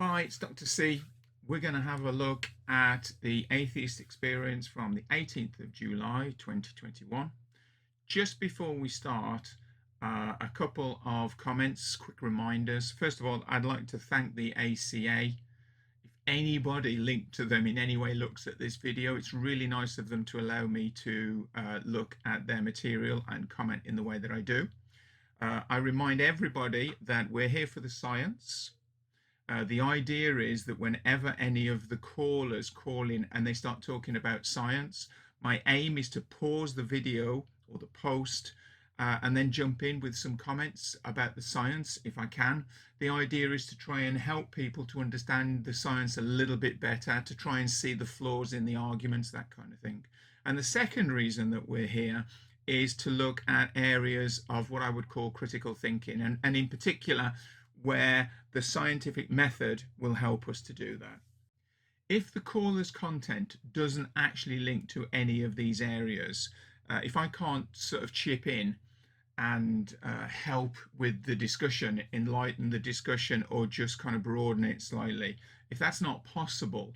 Hi, it's Dr. C. We're going to have a look at the Atheist Experience from the 18th of July 2021. Just before we start, a couple of comments, quick reminders. First of all, I'd like to thank the ACA. If anybody linked to them in any way looks at this video, it's really nice of them to allow me to look at their material and comment in the way that I do. I remind everybody that we're here for the science. The idea is that whenever any of the callers call in and they start talking about science, my aim is to pause the video or the post and then jump in with some comments about the science if I can. The idea is to try and help people to understand the science a little bit better, to try and see the flaws in the arguments, that kind of thing. And the second reason that we're here is to look at areas of what I would call critical thinking, and in particular, where the scientific method will help us to do that. If the caller's content doesn't actually link to any of these areas, if I can't sort of chip in and help with the discussion, enlighten the discussion, or just kind of broaden it slightly, if that's not possible,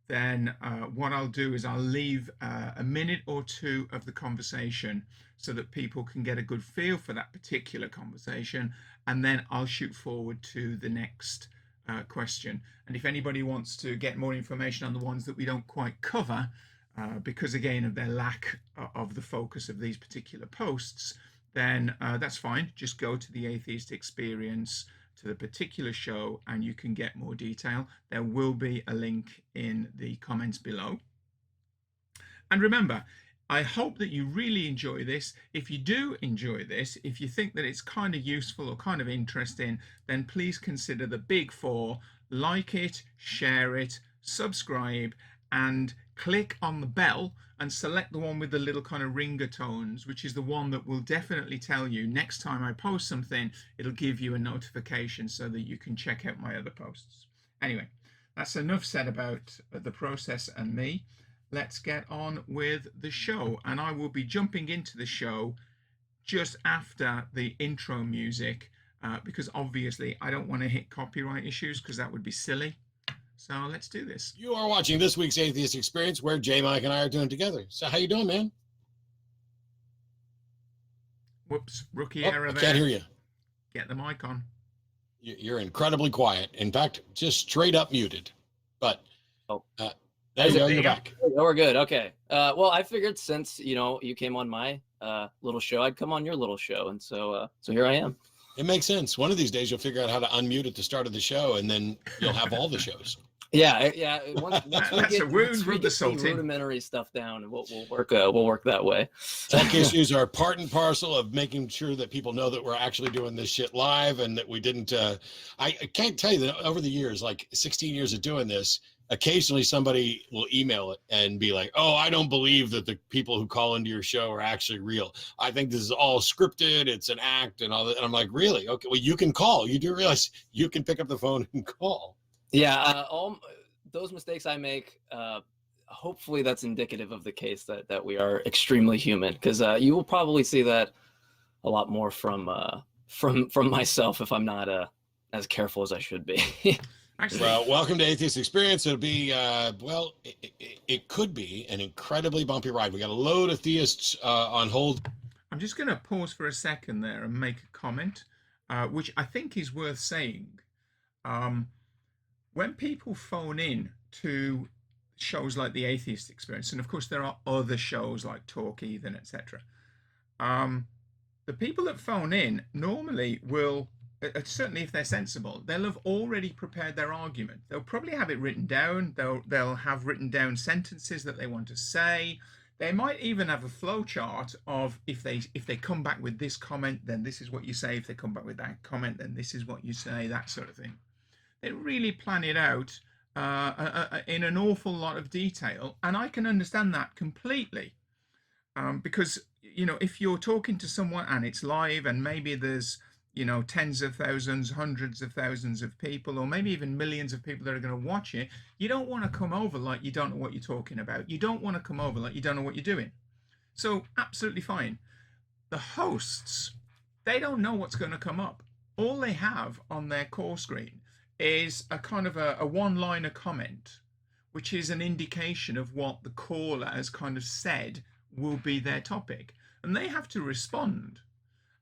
then what I'll do is I'll leave a minute or two of the conversation so that people can get a good feel for that particular conversation, and then I'll shoot forward to the next question. And if anybody wants to get more information on the ones that we don't quite cover, because again of their lack of the focus of these particular posts, then that's fine. Just go to the Atheist Experience, to the particular show, and you can get more detail. There will be a link in the comments below. And remember, I hope that you really enjoy this. If you do enjoy this, if you think that it's kind of useful or kind of interesting, then please consider the big four: like it, share it, subscribe, and click on the bell and select the one with the little kind of ringer tones, which is the one that will definitely tell you next time I post something. It'll give you a notification so that you can check out my other posts. Anyway, that's enough said about the process and me. Let's get on with the show, and I will be jumping into the show just after the intro music, because obviously I don't want to hit copyright issues, because that would be silly. So let's do this. You are watching this week's Atheist Experience, where J. Mike and I are doing together. So how you doing, man? Whoops, rookie error there. I can't hear you. Get the mic on. You're incredibly quiet. In fact, just straight up muted. But there you go. You're back. Oh, we're good. Okay. Well, I figured since you came on my little show, I'd come on your little show, and so here I am. It makes sense. One of these days, you'll figure out how to unmute at the start of the show, and then you'll have all the shows. Yeah. Once That's a wound from the salty. Rudimentary stuff down, and we'll work that way. Tech issues are part and parcel of making sure that people know that we're actually doing this shit live, and that we didn't. I can't tell you that over the years, like 16 years of doing this, occasionally somebody will email it and be like, "Oh, I don't believe that the people who call into your show are actually real. I think this is all scripted. It's an act and all that." And I'm like, "Really? Okay. Well, you can call. You do realize you can pick up the phone and call." Yeah. All those mistakes I make, hopefully that's indicative of the case that we are extremely human, because you will probably see that a lot more from myself if I'm not as careful as I should be. Well, welcome to Atheist Experience. It'll be, well, it could be an incredibly bumpy ride. We got a load of theists on hold. I'm just going to pause for a second there and make a comment, which I think is worth saying. When people phone in to shows like the Atheist Experience, and of course there are other shows like Talk Heathen, etc., the people that phone in normally will, certainly if they're sensible, they'll have already prepared their argument. They'll probably have it written down. They'll have written down sentences that they want to say. They might even have a flow chart of if they come back with this comment, then this is what you say. If they come back with that comment, then this is what you say, that sort of thing. They really plan it out in an awful lot of detail, and I can understand that completely, because if you're talking to someone and it's live, and maybe there's tens of thousands, hundreds of thousands of people, or maybe even millions of people that are going to watch it, you don't want to come over like you don't know what you're talking about. You don't want to come over like you don't know what you're doing. So absolutely fine. The hosts, they don't know what's going to come up. All they have on their call screen is a kind of a one-liner comment, which is an indication of what the caller has kind of said will be their topic, and they have to respond.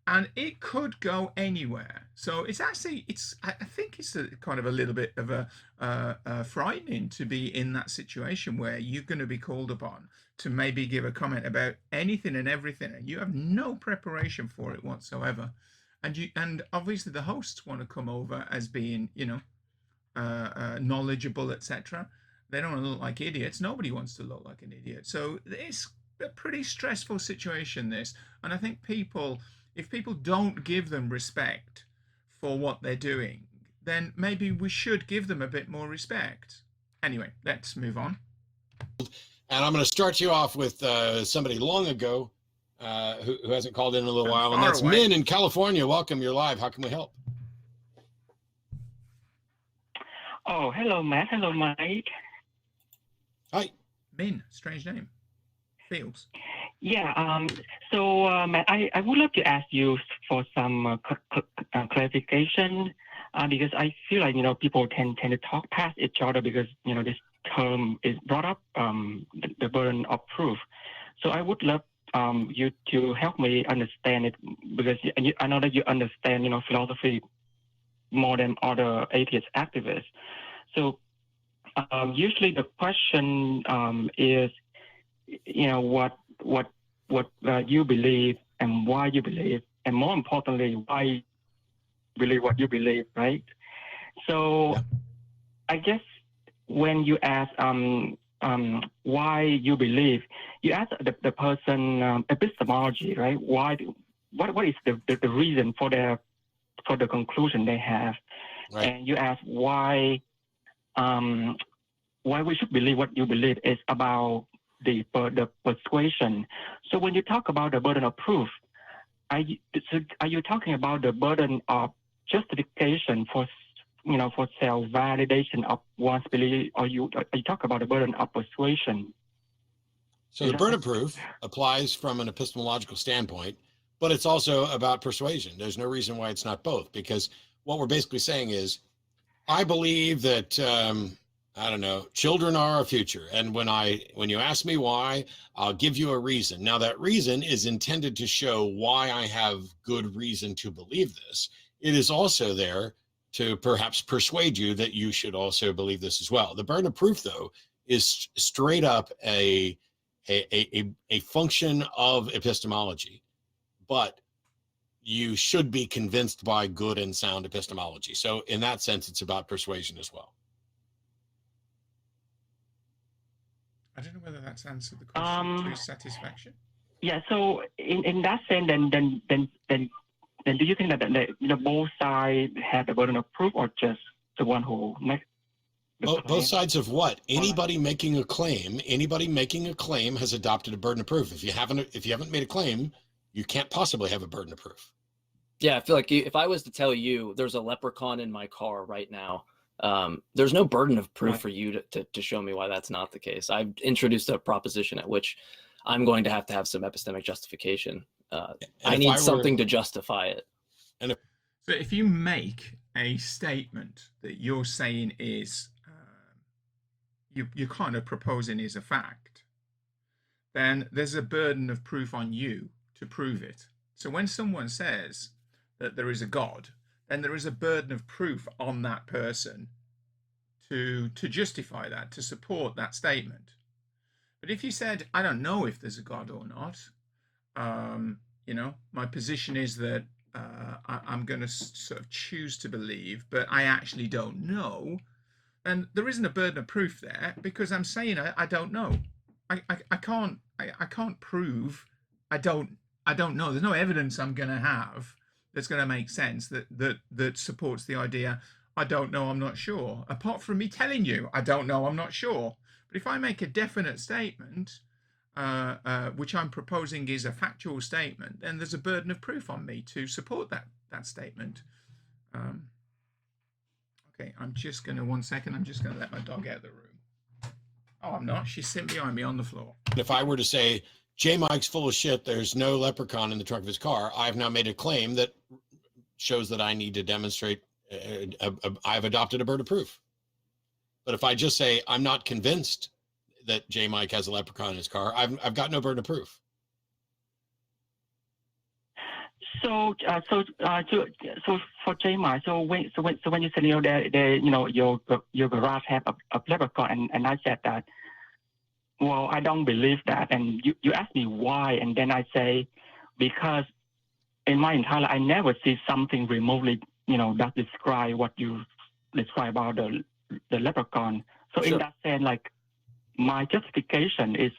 And it could go anywhere. So it's actually, I think it's a kind of a little bit of a frightening to be in that situation where you're going to be called upon to maybe give a comment about anything and everything, and you have no preparation for it whatsoever. And obviously the hosts want to come over as being, knowledgeable, etc. They don't want to look like idiots. Nobody wants to look like an idiot. So it's a pretty stressful situation, this. And I think if people don't give them respect for what they're doing, then maybe we should give them a bit more respect. Anyway, let's move on. And I'm going to start you off with somebody long ago who hasn't called in a little while, and that's away. Min in California. Welcome, you're live. How can we help? Oh, hello, Matt. Hello, Mike. Hi. Min, strange name. Fields. Yeah. So, Matt, I would love to ask you for some clarification because I feel like people tend to talk past each other because this term is brought up, the burden of proof. So I would love you to help me understand it because I know that you understand philosophy more than other atheist activists. So usually the question is what you believe and why you believe, and more importantly, why you believe what you believe, right? So yeah. I guess when you ask why you believe, you ask the person epistemology, right? What is the reason for the conclusion they have, Right. and you ask why we should believe what you believe is about the persuasion. So when you talk about the burden of proof, are you talking about the burden of justification for self-validation of one's belief, or you talk about the burden of persuasion? So the burden of proof applies from an epistemological standpoint, but it's also about persuasion. There's no reason why it's not both, because what we're basically saying is, I believe that I don't know, children are our future, and when you ask me why, I'll give you a reason. Now that reason is intended to show why I have good reason to believe this. It is also there to perhaps persuade you that you should also believe this as well. The burden of proof, though, is straight up a function of epistemology, but you should be convinced by good and sound epistemology. So in that sense, it's about persuasion as well. I don't know whether that's answered the question to his satisfaction. Yeah. So in that sense, then do you think that both sides have the burden of proof, or just the one who makes the claim? Both sides of what? Anybody making a claim has adopted a burden of proof. If you haven't made a claim, you can't possibly have a burden of proof. Yeah, I feel like if I was to tell you there's a leprechaun in my car right now, there's no burden of proof for you to show me why that's not the case. I've introduced a proposition at which I'm going to have some epistemic justification. I need something to justify it. So if you make a statement that you're saying is you're kind of proposing is a fact, then there's a burden of proof on you to prove it. So when someone says that there is a God, then there is a burden of proof on that person to justify that, to support that statement. But if you said, I don't know if there's a God or not, my position is that I'm going to sort of choose to believe, but I actually don't know, then there isn't a burden of proof there, because I'm saying I don't know. I can't prove I don't know. There's no evidence I'm going to have that's going to make sense that supports the idea I don't know, I'm not sure, apart from me telling you I don't know, I'm not sure. But if I make a definite statement, which I'm proposing is a factual statement, then there's a burden of proof on me to support that statement. Okay, I'm just going to, 1 second, I'm just going to let my dog out of the room. Oh, I'm not. She's sitting behind me on the floor. If I were to say, J. Mike's full of shit, there's no leprechaun in the trunk of his car, I've now made a claim that shows that I need to demonstrate I've adopted a burden of proof. But if I just say I'm not convinced that J. Mike has a leprechaun in his car, I've got no burden of proof. So for J-Mike, so when you said your garage have a leprechaun, and I said that, well, I don't believe that, and you asked me why, and then I say because in my entire life I never see something remotely that describe what you describe about the leprechaun. So Sure. in that sense, like my justification is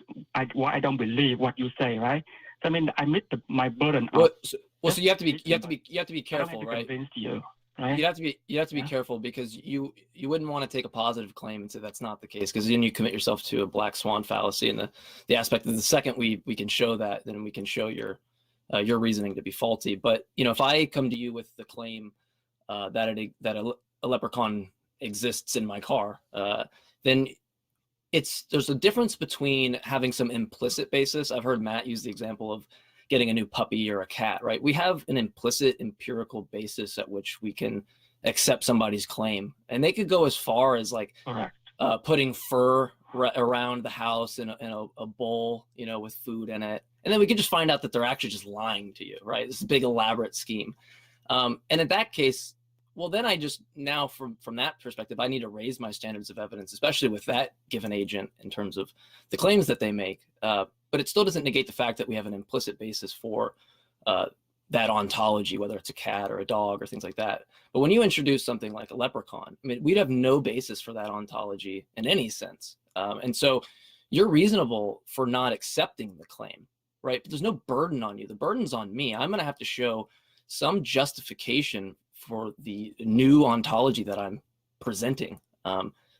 why I don't believe what you say, right? So I mean I meet my burden. So you have to be careful, right? Convince you, right? You have to be careful, because you wouldn't want to take a positive claim and say that's not the case, because then you commit yourself to a black swan fallacy. And the aspect that the second we can show that, then we can show your reasoning to be faulty. But if I come to you with the claim that a leprechaun exists in my car, then there's a difference between having some implicit basis. I've heard Matt use the example of getting a new puppy or a cat, right? We have an implicit empirical basis at which we can accept somebody's claim. And they could go as far as like putting fur around the house in a bowl, with food in it. And then we could just find out that they're actually just lying to you, right? This is a big elaborate scheme. And in that case, well, then I just now from that perspective, I need to raise my standards of evidence, especially with that given agent in terms of the claims that they make. But it still doesn't negate the fact that we have an implicit basis for that ontology, whether it's a cat or a dog or things like that. But when you introduce something like a leprechaun, I mean, we'd have no basis for that ontology in any sense. And so you're reasonable for not accepting the claim, right? But there's no burden on you. The burden's on me. I'm going to have to show some justification for the new ontology that I'm presenting.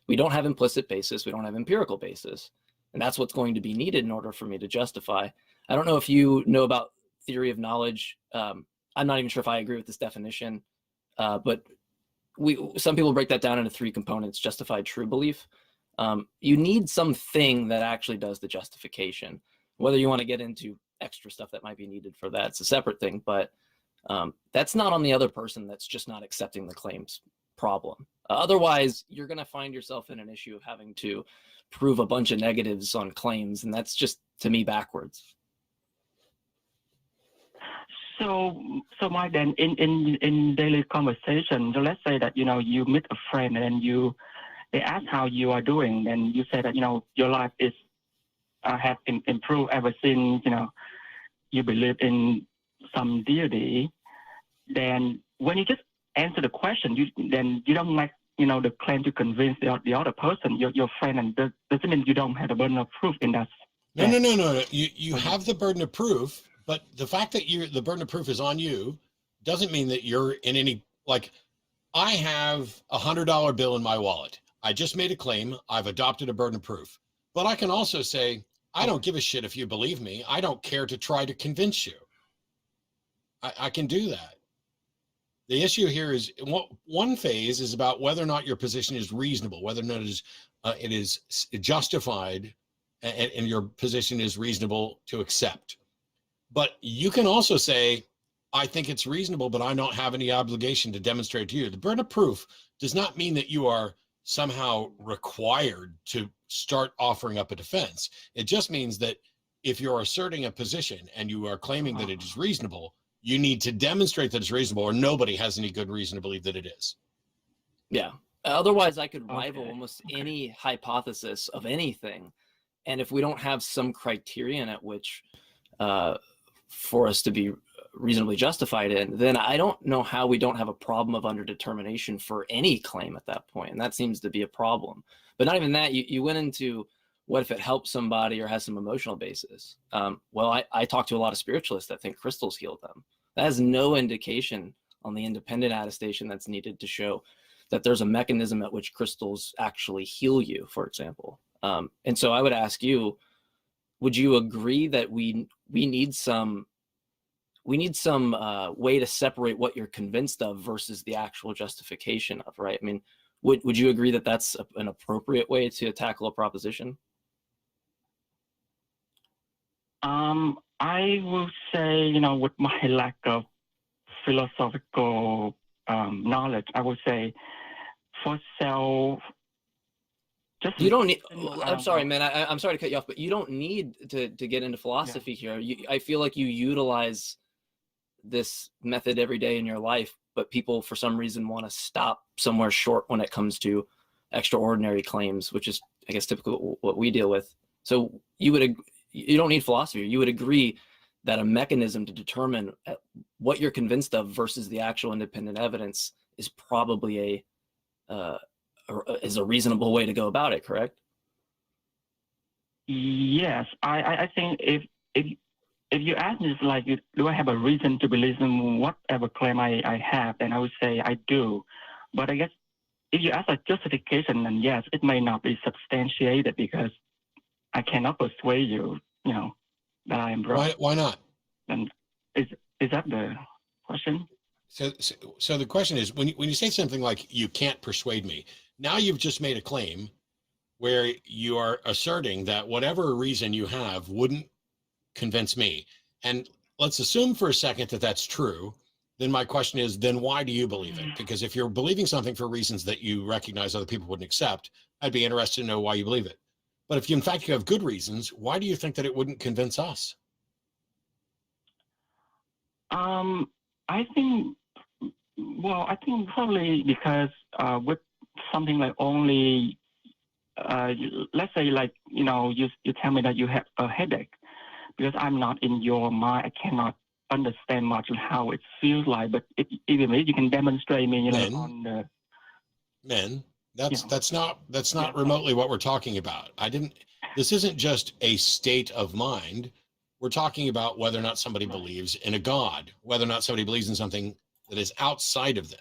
We don't have implicit basis. We don't have empirical basis. And that's what's going to be needed in order for me to justify. I don't know if you know about theory of knowledge. I'm not even sure if I agree with this definition, but some people break that down into 3 components: justified true belief. You need something that actually does the justification. Whether you want to get into extra stuff that might be needed for that, it's a separate thing, but that's not on the other person that's just not accepting the claims problem. Otherwise, you're going to find yourself in an issue of having to prove a bunch of negatives on claims, and that's just, to me, backwards. So Mike, then in daily conversation, so let's say that you meet a friend and they ask how you are doing, and you say that your life is have improved ever since you believe in some deity. Then when you just answer the question, you don't make the claim to convince the other person, your friend, and doesn't mean you don't have the burden of proof in that. No. You have the burden of proof, but the fact that the burden of proof is on you doesn't mean that you're in any, like, I have $100 bill in my wallet. I just made a claim. I've adopted a burden of proof. But I can also say, I don't give a shit if you believe me. I don't care to try to convince you. I can do that. The issue here is one phase is about whether or not your position is reasonable, whether or not it is justified and your position is reasonable to accept. But you can also say, I think it's reasonable, but I don't have any obligation to demonstrate to you. The burden of proof does not mean that you are somehow required to start offering up a defense. It just means that if you're asserting a position and you are claiming that it is reasonable, you need to demonstrate that it's reasonable, or nobody has any good reason to believe that it is. Yeah. Otherwise, I could rival almost any hypothesis of anything. And if we don't have some criterion at which for us to be reasonably justified in, then I don't know how we don't have a problem of underdetermination for any claim at that point. And that seems to be a problem. But not even that, you went into what if it helps somebody or has some emotional basis. Well, I talk to a lot of spiritualists that think crystals heal them. That has no indication on the independent attestation that's needed to show that there's a mechanism at which crystals actually heal you, for example. And so I would ask you, would you agree that we need some way to separate what you're convinced of versus the actual justification of, right? I mean, would you agree that that's an appropriate way to tackle a proposition? I will say, with my lack of philosophical knowledge. I would say for self. Just You don't need. well, I'm sorry, man. I'm sorry to cut you off, but you don't need to get into philosophy here. I feel like you utilize this method every day in your life, but people for some reason want to stop somewhere short when it comes to extraordinary claims, which is, I guess, typically what we deal with. So you don't need philosophy. You would agree that a mechanism to determine what you're convinced of versus the actual independent evidence is probably is a reasonable way to go about it, correct? Yes, I think if you ask me, like, do I have a reason to believe in whatever claim I have, then I would say I do. But I guess if you ask a justification, then yes, it may not be substantiated because I cannot persuade you, that I am wrong. Why not? And is that the question? So the question is, when you say something like "you can't persuade me," now you've just made a claim where you are asserting that whatever reason you have wouldn't convince me. And let's assume for a second that that's true. Then my question is, then why do you believe it? Because if you're believing something for reasons that you recognize other people wouldn't accept, I'd be interested to know why you believe it. But if you, in fact, you have good reasons, why do you think that it wouldn't convince us? I think probably because with something like only, let's say, like, you tell me that you have a headache, because I'm not in your mind, I cannot understand much of how it feels like. But even if you can demonstrate me, on the that's not remotely what we're talking about. This isn't just a state of mind. We're talking about whether or not somebody believes in a God, whether or not somebody believes in something that is outside of them.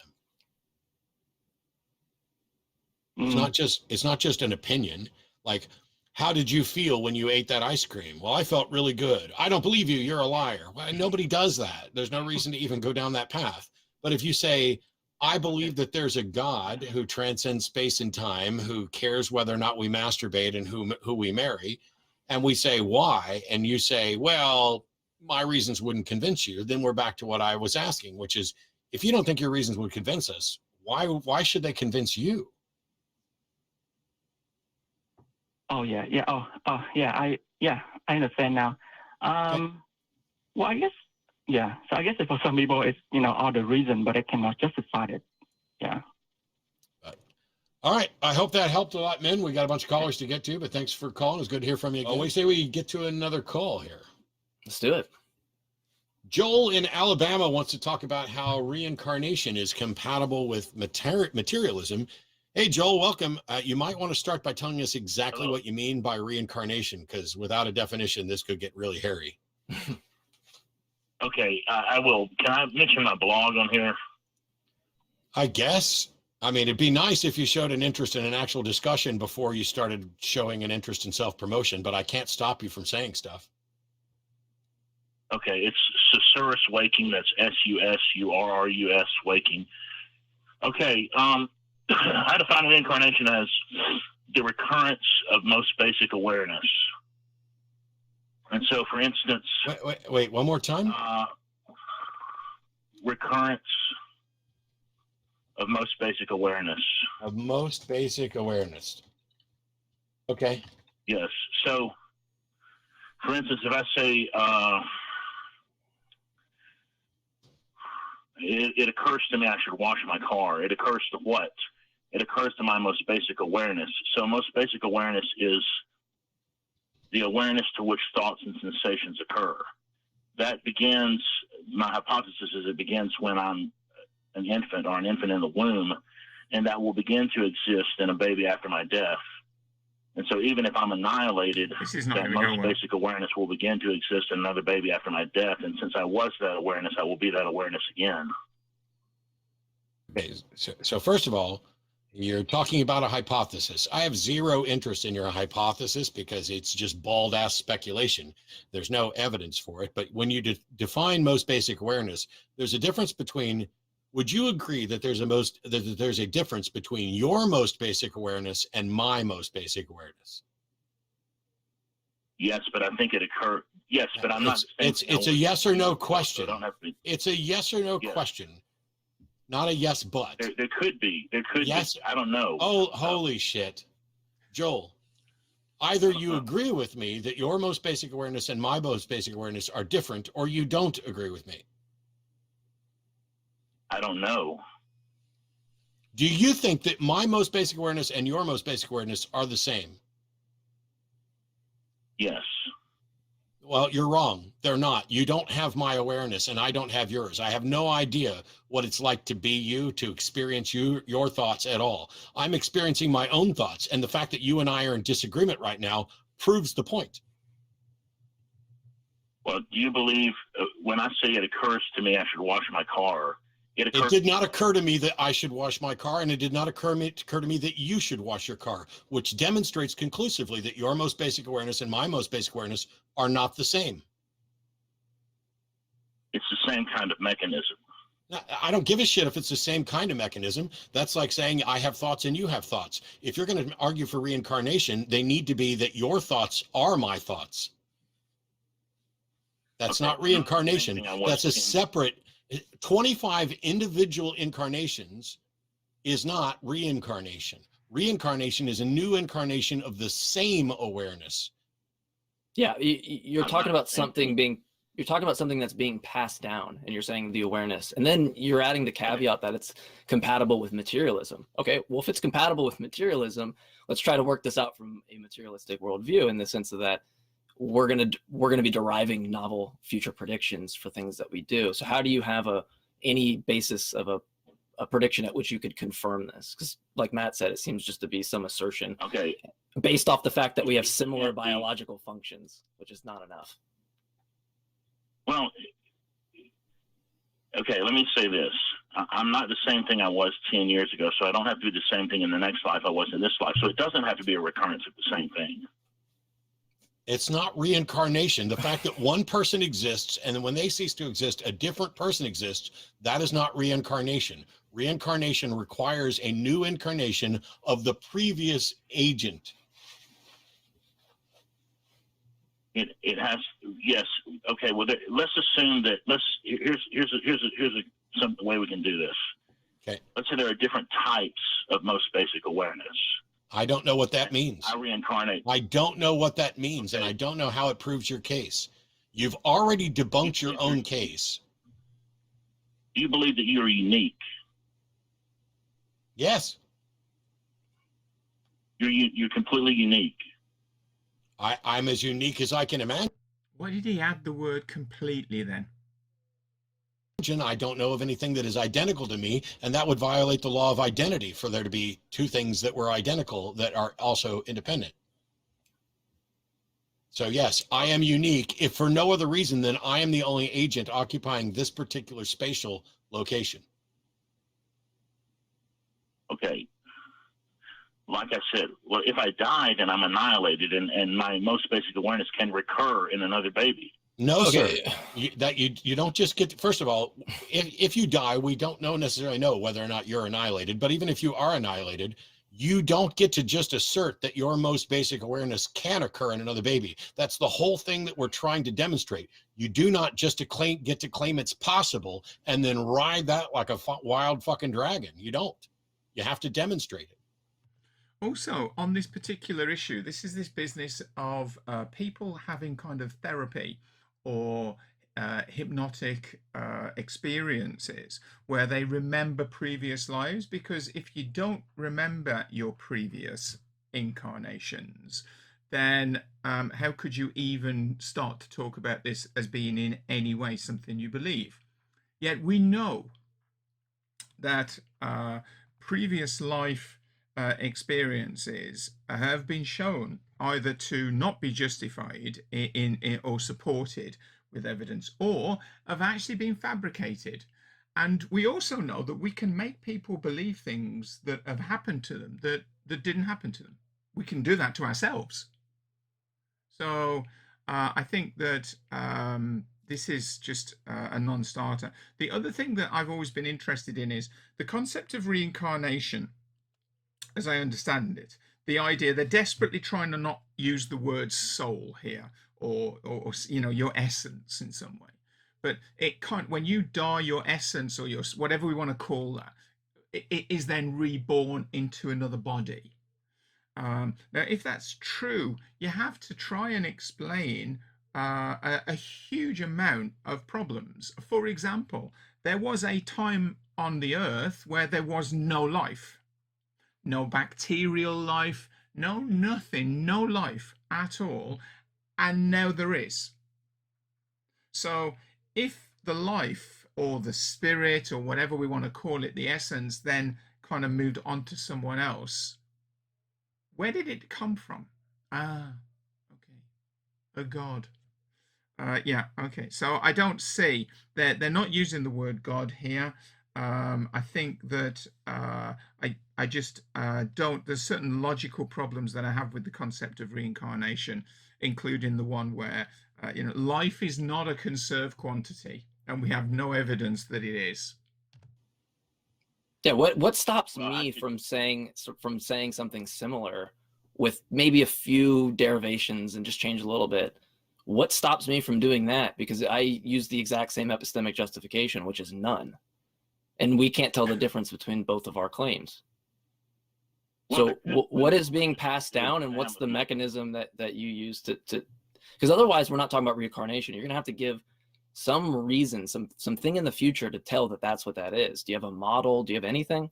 It's not just an opinion. Like, how did you feel when you ate that ice cream? Well, I felt really good. I don't believe you. You're a liar. Well, nobody does that. There's no reason to even go down that path. But if you say, I believe that there's a God who transcends space and time, who cares whether or not we masturbate and who we marry, and we say, why? And you say, well, my reasons wouldn't convince you. Then we're back to what I was asking, which is, if you don't think your reasons would convince us, why should they convince you? Oh yeah. I understand now. Okay. Well, I guess, yeah. So I guess for some people, it's all the reason, but it cannot justify it. Yeah. All right. I hope that helped a lot, men. We got a bunch of callers to get to, but thanks for calling. It's good to hear from you again. We say we get to another call here. Let's do it. Joel in Alabama wants to talk about how reincarnation is compatible with materialism. Hey, Joel, welcome. You might want to start by telling us exactly what you mean by reincarnation, because without a definition, this could get really hairy. Okay, I will. Can I mention my blog on here? I guess. I mean, it'd be nice if you showed an interest in an actual discussion before you started showing an interest in self-promotion, but I can't stop you from saying stuff. Okay, it's Susurrus Waking. That's Susurrus Waking. Okay, I define reincarnation as the recurrence of most basic awareness. And so, for instance... Wait, one more time? Recurrence of most basic awareness. Of most basic awareness. Okay. Yes. So, for instance, if I say... It occurs to me I should wash my car. It occurs to what? It occurs to my most basic awareness. So most basic awareness is the awareness to which thoughts and sensations occur. That begins, my hypothesis is it begins when I'm an infant or an infant in the womb, and that will begin to exist in a baby after my death. And so even if I'm annihilated, that most basic awareness will begin to exist in another baby after my death. And since I was that awareness, I will be that awareness again. Okay, so first of all, you're talking about a hypothesis. I have zero interest in your hypothesis because it's just bald-ass speculation. There's no evidence for it. But when you define most basic awareness, there's a difference between... Would you agree that there's a difference between your most basic awareness and my most basic awareness? Yes, but I think it occurred. Yes, but I'm not. It's a yes or no question. It's a yes or no question. Not a yes, but. There could be. There could Yes. be. I don't know. Oh, holy shit. Joel, either you agree with me that your most basic awareness and my most basic awareness are different, or you don't agree with me. I don't know. Do you think that my most basic awareness and your most basic awareness are the same? Yes. Well, you're wrong. They're not. You don't have my awareness and I don't have yours. I have no idea what it's like to be you, to experience your thoughts at all. I'm experiencing my own thoughts. And the fact that you and I are in disagreement right now proves the point. Well, do you believe when I say it occurs to me I should wash my car, it did not occur to me that I should wash my car, and it did not occur to me that you should wash your car, which demonstrates conclusively that your most basic awareness and my most basic awareness are not the same. It's the same kind of mechanism. I don't give a shit if it's the same kind of mechanism. That's like saying I have thoughts and you have thoughts. If you're going to argue for reincarnation, they need to be that your thoughts are my thoughts. That's not reincarnation. That's a separate 25 individual incarnations is not reincarnation. Reincarnation is a new incarnation of the same awareness. Yeah, you're talking about something that's being passed down, and you're saying the awareness, and then you're adding the caveat that it's compatible with materialism. Okay, well, if it's compatible with materialism, let's try to work this out from a materialistic worldview, in the sense of that we're gonna be deriving novel future predictions for things that we do. So how do you have any basis of a prediction at which you could confirm this? Because like Matt said, it seems just to be some assertion based off the fact that we have similar biological functions, which is not enough. Well, okay, let me say this. I'm not the same thing I was 10 years ago, so I don't have to do the same thing in the next life I was in this life. So it doesn't have to be a recurrence of the same thing. It's not reincarnation. The fact that one person exists and then when they cease to exist, a different person exists, that is not reincarnation. Reincarnation requires a new incarnation of the previous agent. It has, yes. Okay, well, let's assume that, here's some way we can do this. Okay. Let's say there are different types of most basic awareness. I don't know what that means. I reincarnate. I don't know what that means, and I don't know how it proves your case. You've already debunked your own case. Do you believe that you're unique? Yes. You're completely unique. I'm as unique as I can imagine. Why did he add the word completely then? I don't know of anything that is identical to me, and that would violate the law of identity for there to be two things that were identical that are also independent. So yes, I am unique, if for no other reason than I am the only agent occupying this particular spatial location. Okay. Like I said, well, if I die, then I'm annihilated, and my most basic awareness can recur in another baby. No, Okay. sir. You don't just get, first of all, if you die, we don't necessarily know whether or not you're annihilated, but even if you are annihilated, you don't get to just assert that your most basic awareness can occur in another baby. That's the whole thing that we're trying to demonstrate. You do not just get to claim it's possible and then ride that like a wild fucking dragon. You don't. You have to demonstrate it. Also, on this particular issue, this is this business of people having kind of therapy or hypnotic experiences where they remember previous lives, because if you don't remember your previous incarnations, then how could you even start to talk about this as being in any way something you believe? Yet we know that previous life experiences have been shown either to not be justified in or supported with evidence, or have actually been fabricated. And we also know that we can make people believe things that have happened to them that didn't happen to them. We can do that to ourselves. So I think that this is just a non-starter. The other thing that I've always been interested in is the concept of reincarnation. As I understand it, the idea, they're desperately trying to not use the word soul here, or you know, your essence in some way. but it can't. When you die, your essence or your whatever we want to call that, it is then reborn into another body. Now, if that's true, you have to try and explain a huge amount of problems. For example, there was a time on the earth where there was no life, no bacterial life, no nothing, no life at all, and now there is. So if the life or the spirit or whatever we want to call it, the essence, then kind of moved on to someone else, where did it come from? Ah, okay, a god. Yeah, okay. So I don't see that they're not using the word God here. I think that I just don't. There's certain logical problems that I have with the concept of reincarnation, including the one where life is not a conserved quantity, and we have no evidence that it is. Yeah, what stops Well, me from saying something similar with maybe a few derivations and just change a little bit? What stops me from doing that? Because I use the exact same epistemic justification, which is none. And we can't tell the difference between both of our claims. So what is being passed down, and what's the mechanism that you use to because otherwise we're not talking about reincarnation. You're going to have to give some reason, something in the future to tell that that's what that is. Do you have a model? Do you have anything?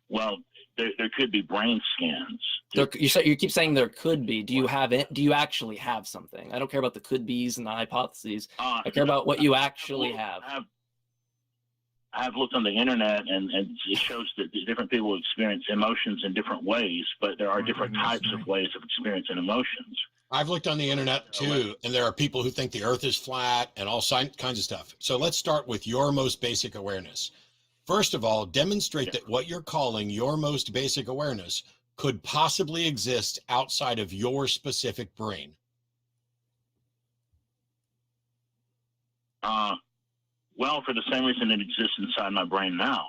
Well, there could be brain scans. You keep saying there could be. Do you have it? Do you actually have something? I don't care about the could be's and the hypotheses. I care about what you actually have. I've looked on the internet, and it shows that different people experience emotions in different ways, but there are different types of ways of experiencing emotions. I've looked on the internet too, and there are people who think the earth is flat and all kinds of stuff. So let's start with your most basic awareness. First of all, demonstrate that what you're calling your most basic awareness could possibly exist outside of your specific brain. Well, for the same reason it exists inside my brain now.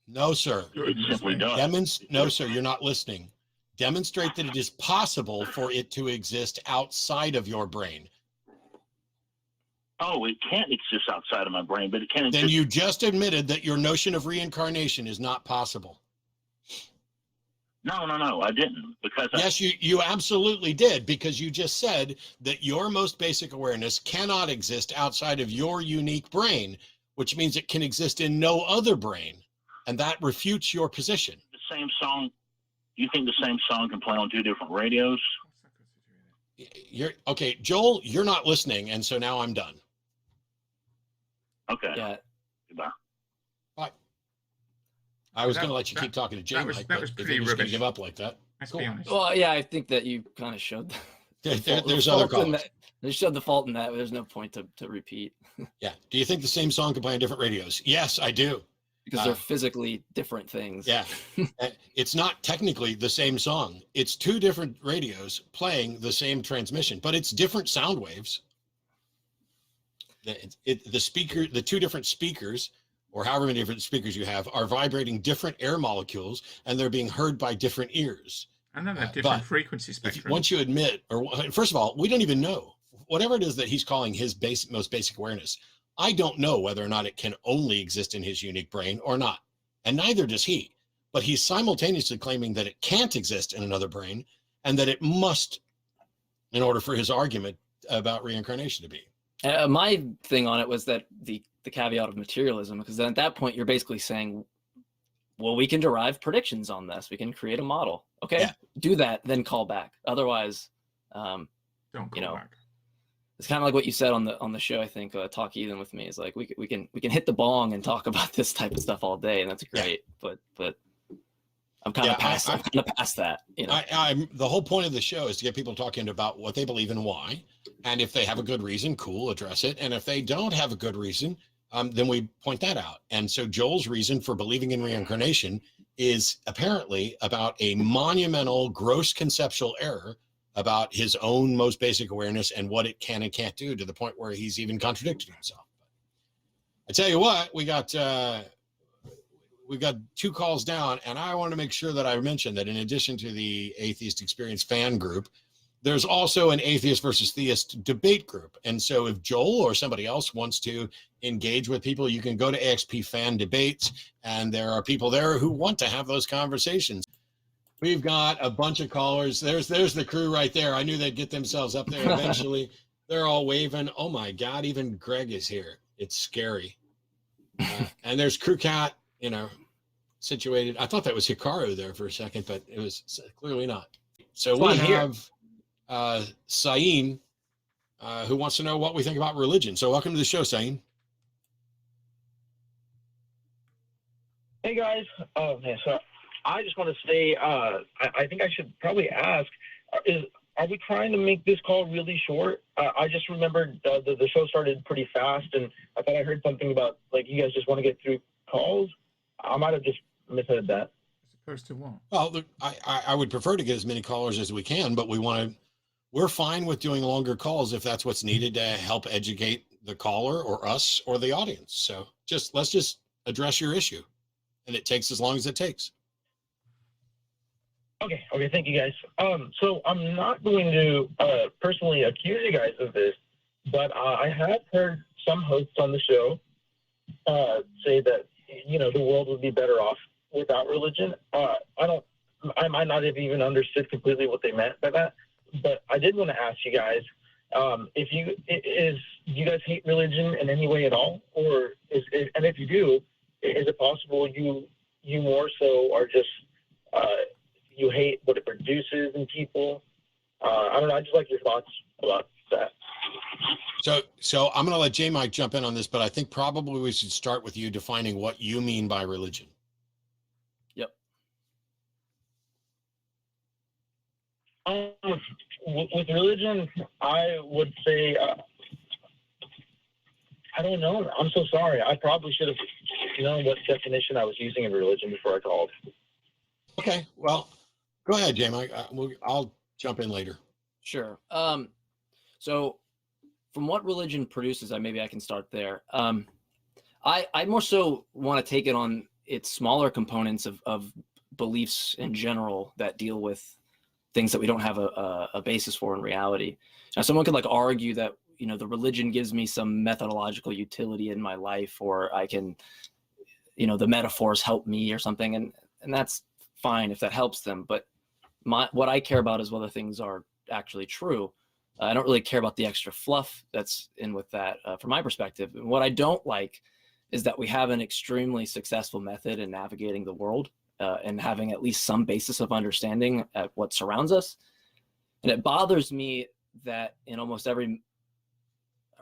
No, sir. It simply does. No, sir, you're not listening. Demonstrate that it is possible for it to exist outside of your brain. Oh, it can't exist outside of my brain, but it can exist. Then you just admitted that your notion of reincarnation is not possible. No, I didn't. Because yes, you absolutely did, because you just said that your most basic awareness cannot exist outside of your unique brain, which means it can exist in no other brain, and that refutes your position. The same song. You think the same song can play on two different radios? Okay, Joel, you're not listening, and so now I'm done. Okay. Yeah. Goodbye. Bye. I was going to let you keep talking to Jay, Mike, that was but if pretty you're just going rubbish. to give up like that. Let's cool. be honest. Well, yeah, I think that you kind of showed There's other callers. They showed the fault in that. There's no point to repeat. Yeah. Do you think the same song can play on different radios? Yes, I do. Because they're physically different things. Yeah. It's not technically the same song. It's two different radios playing the same transmission, but it's different sound waves. The two different speakers, or however many different speakers you have, are vibrating different air molecules, and they're being heard by different ears. And then they're different frequency spectrum. Once you admit, first of all, we don't even know. Whatever it is that he's calling his most basic awareness, I don't know whether or not it can only exist in his unique brain or not. And neither does he. But he's simultaneously claiming that it can't exist in another brain, and that it must, in order for his argument about reincarnation to be. My thing on it was that the caveat of materialism, because then at that point you're basically saying, well, we can derive predictions on this. We can create a model. Okay, do that, then call back. Otherwise, don't call back. It's kind of like what you said on the show. I think Talk Even with me is like we can hit the bong and talk about this type of stuff all day, and that's great. But I'm kind of past that. You know, the whole point of the show is to get people talking about what they believe and why, and if they have a good reason, cool, address it. And if they don't have a good reason, then we point that out. And so Joel's reason for believing in reincarnation is apparently about a monumental, gross conceptual error about his own most basic awareness and what it can and can't do, to the point where he's even contradicted himself. I tell you what, we got 2 calls down, and I want to make sure that I mention that in addition to the Atheist Experience fan group, There's also an atheist versus theist debate group. And so if Joel or somebody else wants to engage with people, you can go to AXP Fan Debates, and there are people there who want to have those conversations. We've got a bunch of callers. There's the crew right there. I knew they'd get themselves up there eventually. They're all waving. Oh my God, even Greg is here. It's scary. And there's Crew Cat, situated. I thought that was Hikaru there for a second, but it was clearly not. So we have Sain, who wants to know what we think about religion. So welcome to the show, Sain. Hey guys. Oh man, so I just want to say, I think I should probably ask, are we trying to make this call really short? I just remembered the show started pretty fast, and I thought I heard something about like you guys just want to get through calls. I might have just misheard that. As opposed to what? Well, look, I would prefer to get as many callers as we can, but we're fine with doing longer calls if that's what's needed to help educate the caller or us or the audience. So let's just address your issue, and it takes as long as it takes. Okay, thank you guys. So I'm not going to personally accuse you guys of this, but I have heard some hosts on the show say that the world would be better off without religion. I might not have even understood completely what they meant by that, but I did want to ask you guys do you guys hate religion in any way at all, or and if you do, is it possible you more so are just you hate what it produces in people? I don't know. I just like your thoughts about that. So I'm going to let J Mike jump in on this, but I think probably we should start with you defining what you mean by religion. Yep. With religion, I would say, I don't know. I'm so sorry. I probably should have known what definition I was using of religion before I called. Okay. Well, go ahead, J Mike. I'll jump in later. Sure. So from what religion produces, maybe I can start there. I more so want to take it on its smaller components of beliefs in general that deal with things that we don't have a basis for in reality. Now, someone could argue that, the religion gives me some methodological utility in my life, or I can, the metaphors help me or something. And that's fine if that helps them. But what I care about is whether things are actually true. I don't really care about the extra fluff that's in with that from my perspective. And what I don't like is that we have an extremely successful method in navigating the world and having at least some basis of understanding at what surrounds us. And it bothers me that in almost every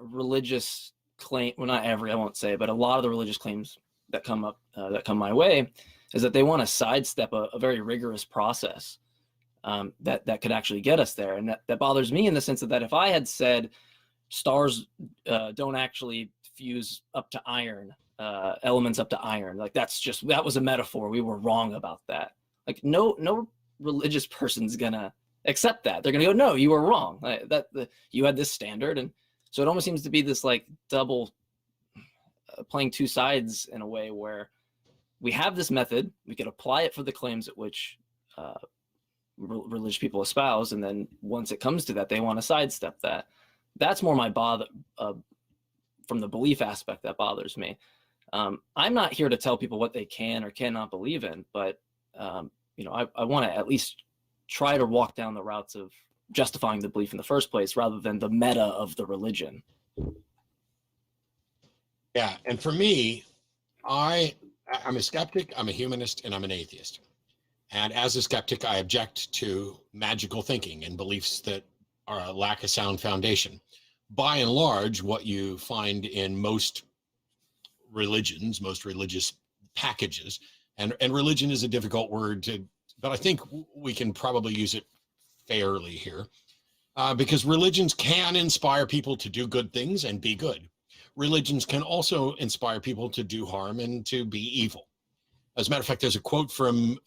religious claim, well, not every, I won't say, but a lot of the religious claims that come up, that come my way, is that they want to sidestep a very rigorous process that could actually get us there. And that bothers me in the sense that if I had said stars don't actually fuse up to iron, elements up to iron, that was a metaphor. We were wrong about that. No religious person's gonna accept that. They're gonna go, no, you were wrong. You had this standard. And so it almost seems to be this double playing two sides in a way where we have this method, we could apply it for the claims at which religious people espouse, and then once it comes to that, they want to sidestep that. That's more my bother from the belief aspect that bothers me. I'm not here to tell people what they can or cannot believe in, but I want to at least try to walk down the routes of justifying the belief in the first place rather than the meta of the religion. Yeah, and for me, I'm a skeptic, I'm a humanist, and I'm an atheist. And as a skeptic, I object to magical thinking and beliefs that lack a sound foundation. By and large, what you find in most religions, most religious packages, and religion is a difficult word but I think we can probably use it fairly here, because religions can inspire people to do good things and be good. Religions can also inspire people to do harm and to be evil. As a matter of fact, there's a quote from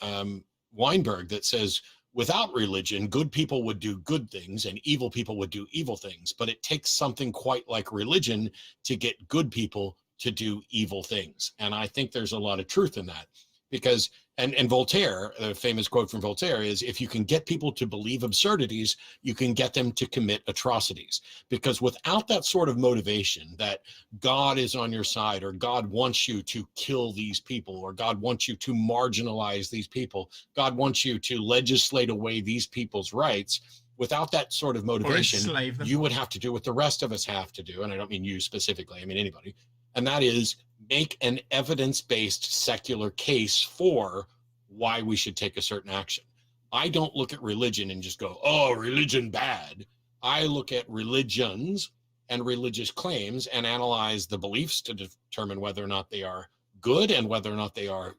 Weinberg that says, without religion, good people would do good things and evil people would do evil things. But it takes something quite like religion to get good people to do evil things. And I think there's a lot of truth in that, because And Voltaire, the famous quote from Voltaire is, if you can get people to believe absurdities, you can get them to commit atrocities. Because without that sort of motivation that God is on your side, or God wants you to kill these people, or God wants you to marginalize these people, God wants you to legislate away these people's rights, without that sort of motivation, you would have to do what the rest of us have to do. And I don't mean you specifically, I mean anybody. And that is make an evidence-based secular case for why we should take a certain action. I don't look at religion and just go, oh, religion bad. I look at religions and religious claims and analyze the beliefs to determine whether or not they are good and whether or not they are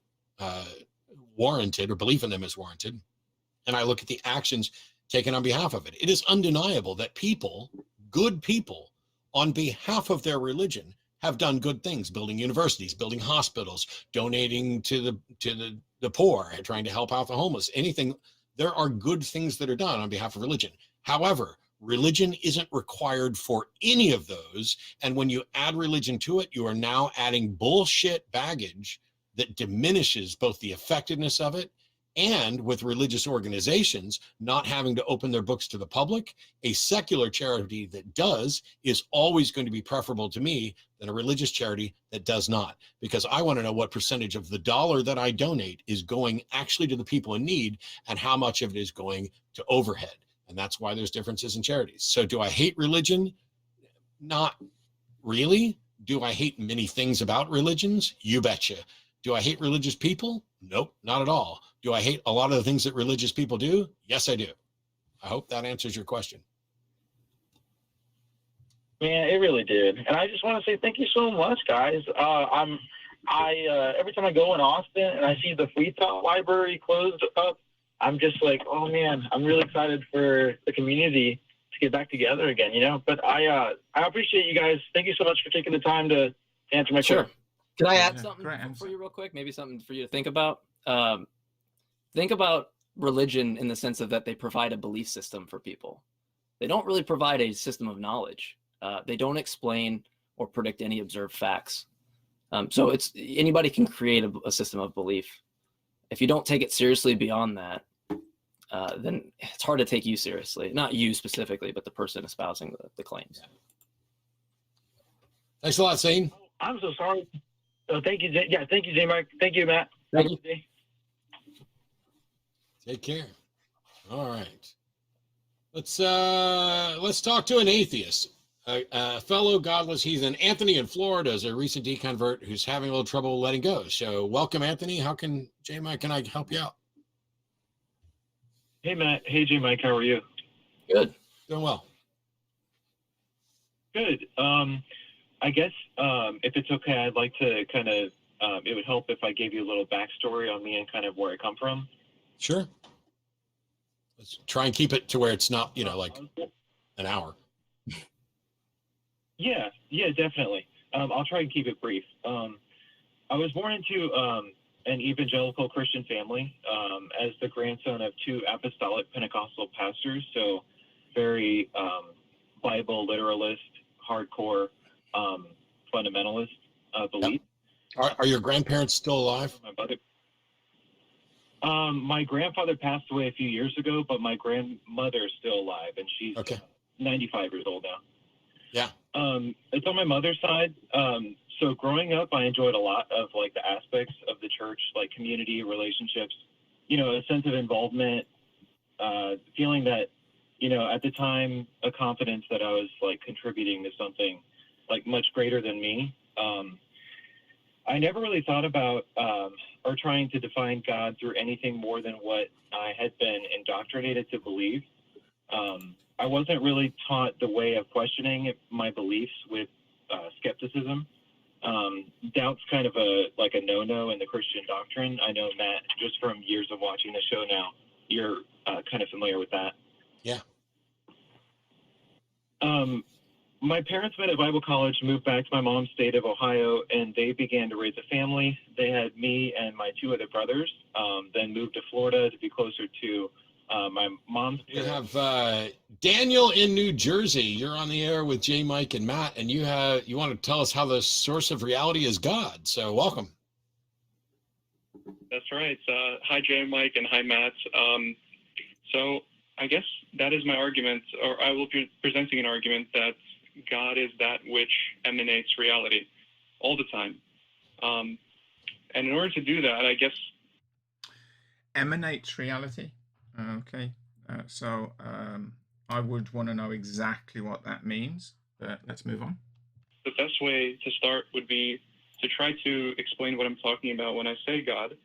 warranted, or belief in them is warranted. And I look at the actions taken on behalf of it. It is undeniable that people, good people, on behalf of their religion, have done good things, building universities, building hospitals, donating to the poor, and trying to help out the homeless, anything. There are good things that are done on behalf of religion. However, religion isn't required for any of those. And when you add religion to it, you are now adding bullshit baggage that diminishes both the effectiveness of it, and with religious organizations not having to open their books to the public, a secular charity that does is always going to be preferable to me than a religious charity that does not. Because I want to know what percentage of the dollar that I donate is going actually to the people in need, and how much of it is going to overhead. And that's why there's differences in charities. So do I hate religion? Not really. Do I hate many things about religions? You betcha. Do I hate religious people? Nope, not at all. Do I hate a lot of the things that religious people do? Yes, I do. I hope that answers your question. Man, it really did. And I just want to say thank you so much, guys. Every time I go in Austin and I see the Free Thought Library closed up, I'm just like, oh man, I'm really excited for the community to get back together again, you know? But I appreciate you guys. Thank you so much for taking the time to answer my question. Can I add something for you real quick? Maybe something for you to think about. Think about religion in the sense of that they provide a belief system for people. They don't really provide a system of knowledge. They don't explain or predict any observed facts. So it's anybody can create a system of belief. If you don't take it seriously beyond that, then it's hard to take you seriously. Not you specifically, but the person espousing the claims. Yeah. Thanks a lot, Zane. I'm so sorry. Thank you. Yeah, thank you, J. Mike. Thank you, Matt. Thank you. Take care. All right. Let's talk to an atheist, a fellow godless heathen. Anthony in Florida is a recent deconvert who's having a little trouble letting go. So welcome, Anthony. How can J. Mike and I help you out? Hey, Matt. Hey, J. Mike. How are you? Good. Doing well. Good. I guess if it's okay, I'd like to kind of, it would help if I gave you a little backstory on me and kind of where I come from. Sure. Let's try and keep it to where it's not, you know, like an hour. Yeah, definitely. I'll try and keep it brief. I was born into an evangelical Christian family as the grandson of two apostolic Pentecostal pastors, so very Bible literalist, hardcore fundamentalist belief. Are your grandparents still alive? My grandfather passed away a few years ago, but my grandmother is still alive, and she's 95 years old now. Yeah. It's on my mother's side. So growing up, I enjoyed a lot of like the aspects of the church, like community, relationships, you know, a sense of involvement, feeling that, you know, at the time, a confidence that I was like contributing to something like much greater than me. I never really thought about or trying to define God through anything more than what I had been indoctrinated to believe. I wasn't really taught the way of questioning my beliefs with skepticism. Doubt's kind of a no-no in the Christian doctrine. I know, Matt, just from years of watching the show now, you're kind of familiar with that. Yeah. My parents met at Bible college, moved back to my mom's state of Ohio, and they began to raise a family. They had me and my two other brothers, then moved to Florida to be closer to my mom's parents. We have Daniel in New Jersey. You're on the air with J. Mike and Matt, and you want to tell us how the source of reality is God. So welcome. That's right. Hi, Jay, Mike, and hi, Matt. So I guess that is my argument, or I will be presenting an argument that God is that which emanates reality all the time. And in order to do that, I guess... Emanates reality? Okay. I would want to know exactly what that means, but let's move on. The best way to start would be to try to explain what I'm talking about when I say God.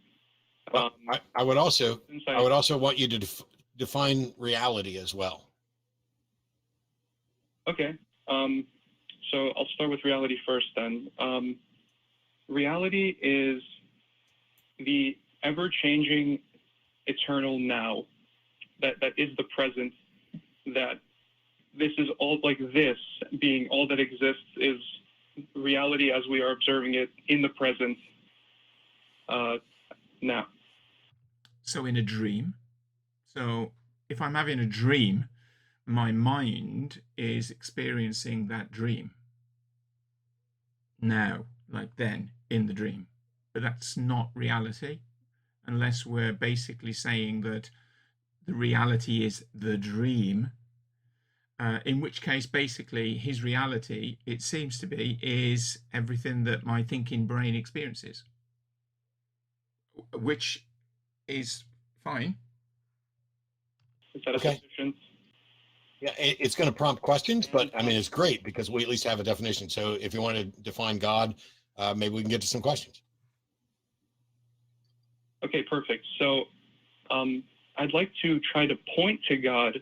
Well, I would also want you to define reality as well. Okay. So I'll start with reality first then. Reality is the ever-changing eternal now. That is the present. That this is all, like this being all that exists is reality as we are observing it in the present now. So in a dream, so if I'm having a dream, my mind is experiencing that dream now, like then, in the dream. But that's not reality, unless we're basically saying that the reality is the dream, in which case, basically, his reality, it seems to be, is everything that my thinking brain experiences, which is fine. Is that Okay. sufficient? Yeah, it's going to prompt questions, but I mean, it's great because we at least have a definition. So if you want to define God, maybe we can get to some questions. Okay, perfect. So I'd like to try to point to God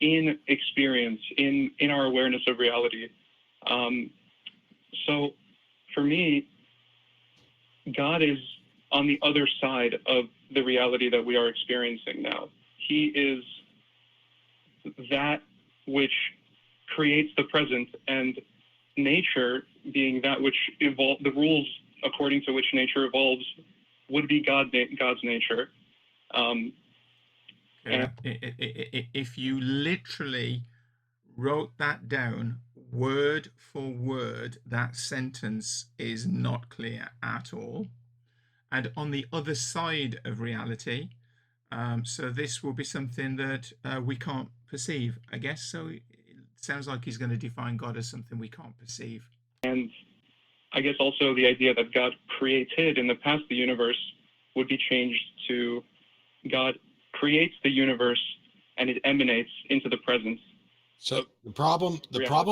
in experience, in our awareness of reality. So for me, God is on the other side of the reality that we are experiencing now. He is that which creates the present, and nature being that which evolves, the rules according to which nature evolves would be God's nature. If you literally wrote that down word for word, that sentence is not clear at all. And on the other side of reality, so this will be something that we can't perceive, I guess. So it sounds like he's going to define God as something we can't perceive. And I guess also the idea that God created in the past the universe would be changed to God creates the universe and it emanates into the present. So the problem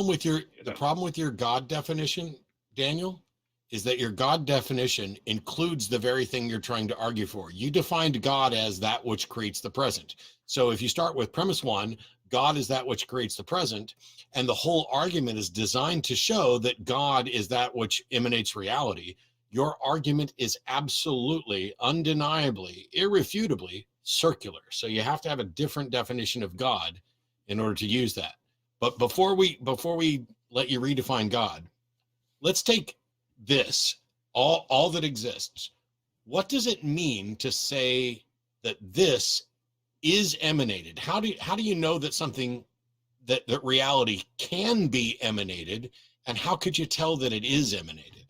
with your God definition, Daniel, is that your God definition includes the very thing you're trying to argue for. You defined God as that which creates the present. So if you start with premise one, God is that which creates the present, and the whole argument is designed to show that God is that which emanates reality, your argument is absolutely, undeniably, irrefutably circular. So you have to have a different definition of God in order to use that. But before we let you redefine God, let's take this, all that exists. What does it mean to say that this is emanated? How do you know that something that reality can be emanated, and how could you tell that it is emanated?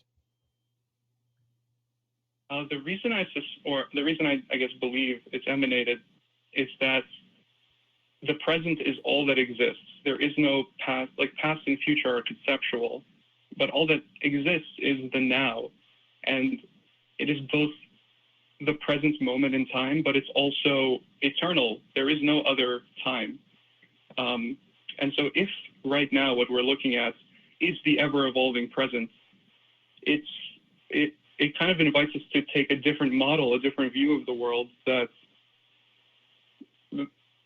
The reason I guess believe it's emanated is that the present is all that exists. There is no past, like past and future are conceptual, but all that exists is the now. And it is both the present moment in time, but it's also eternal. There is no other time. And so if right now what we're looking at is the ever-evolving present, it kind of invites us to take a different model, a different view of the world that,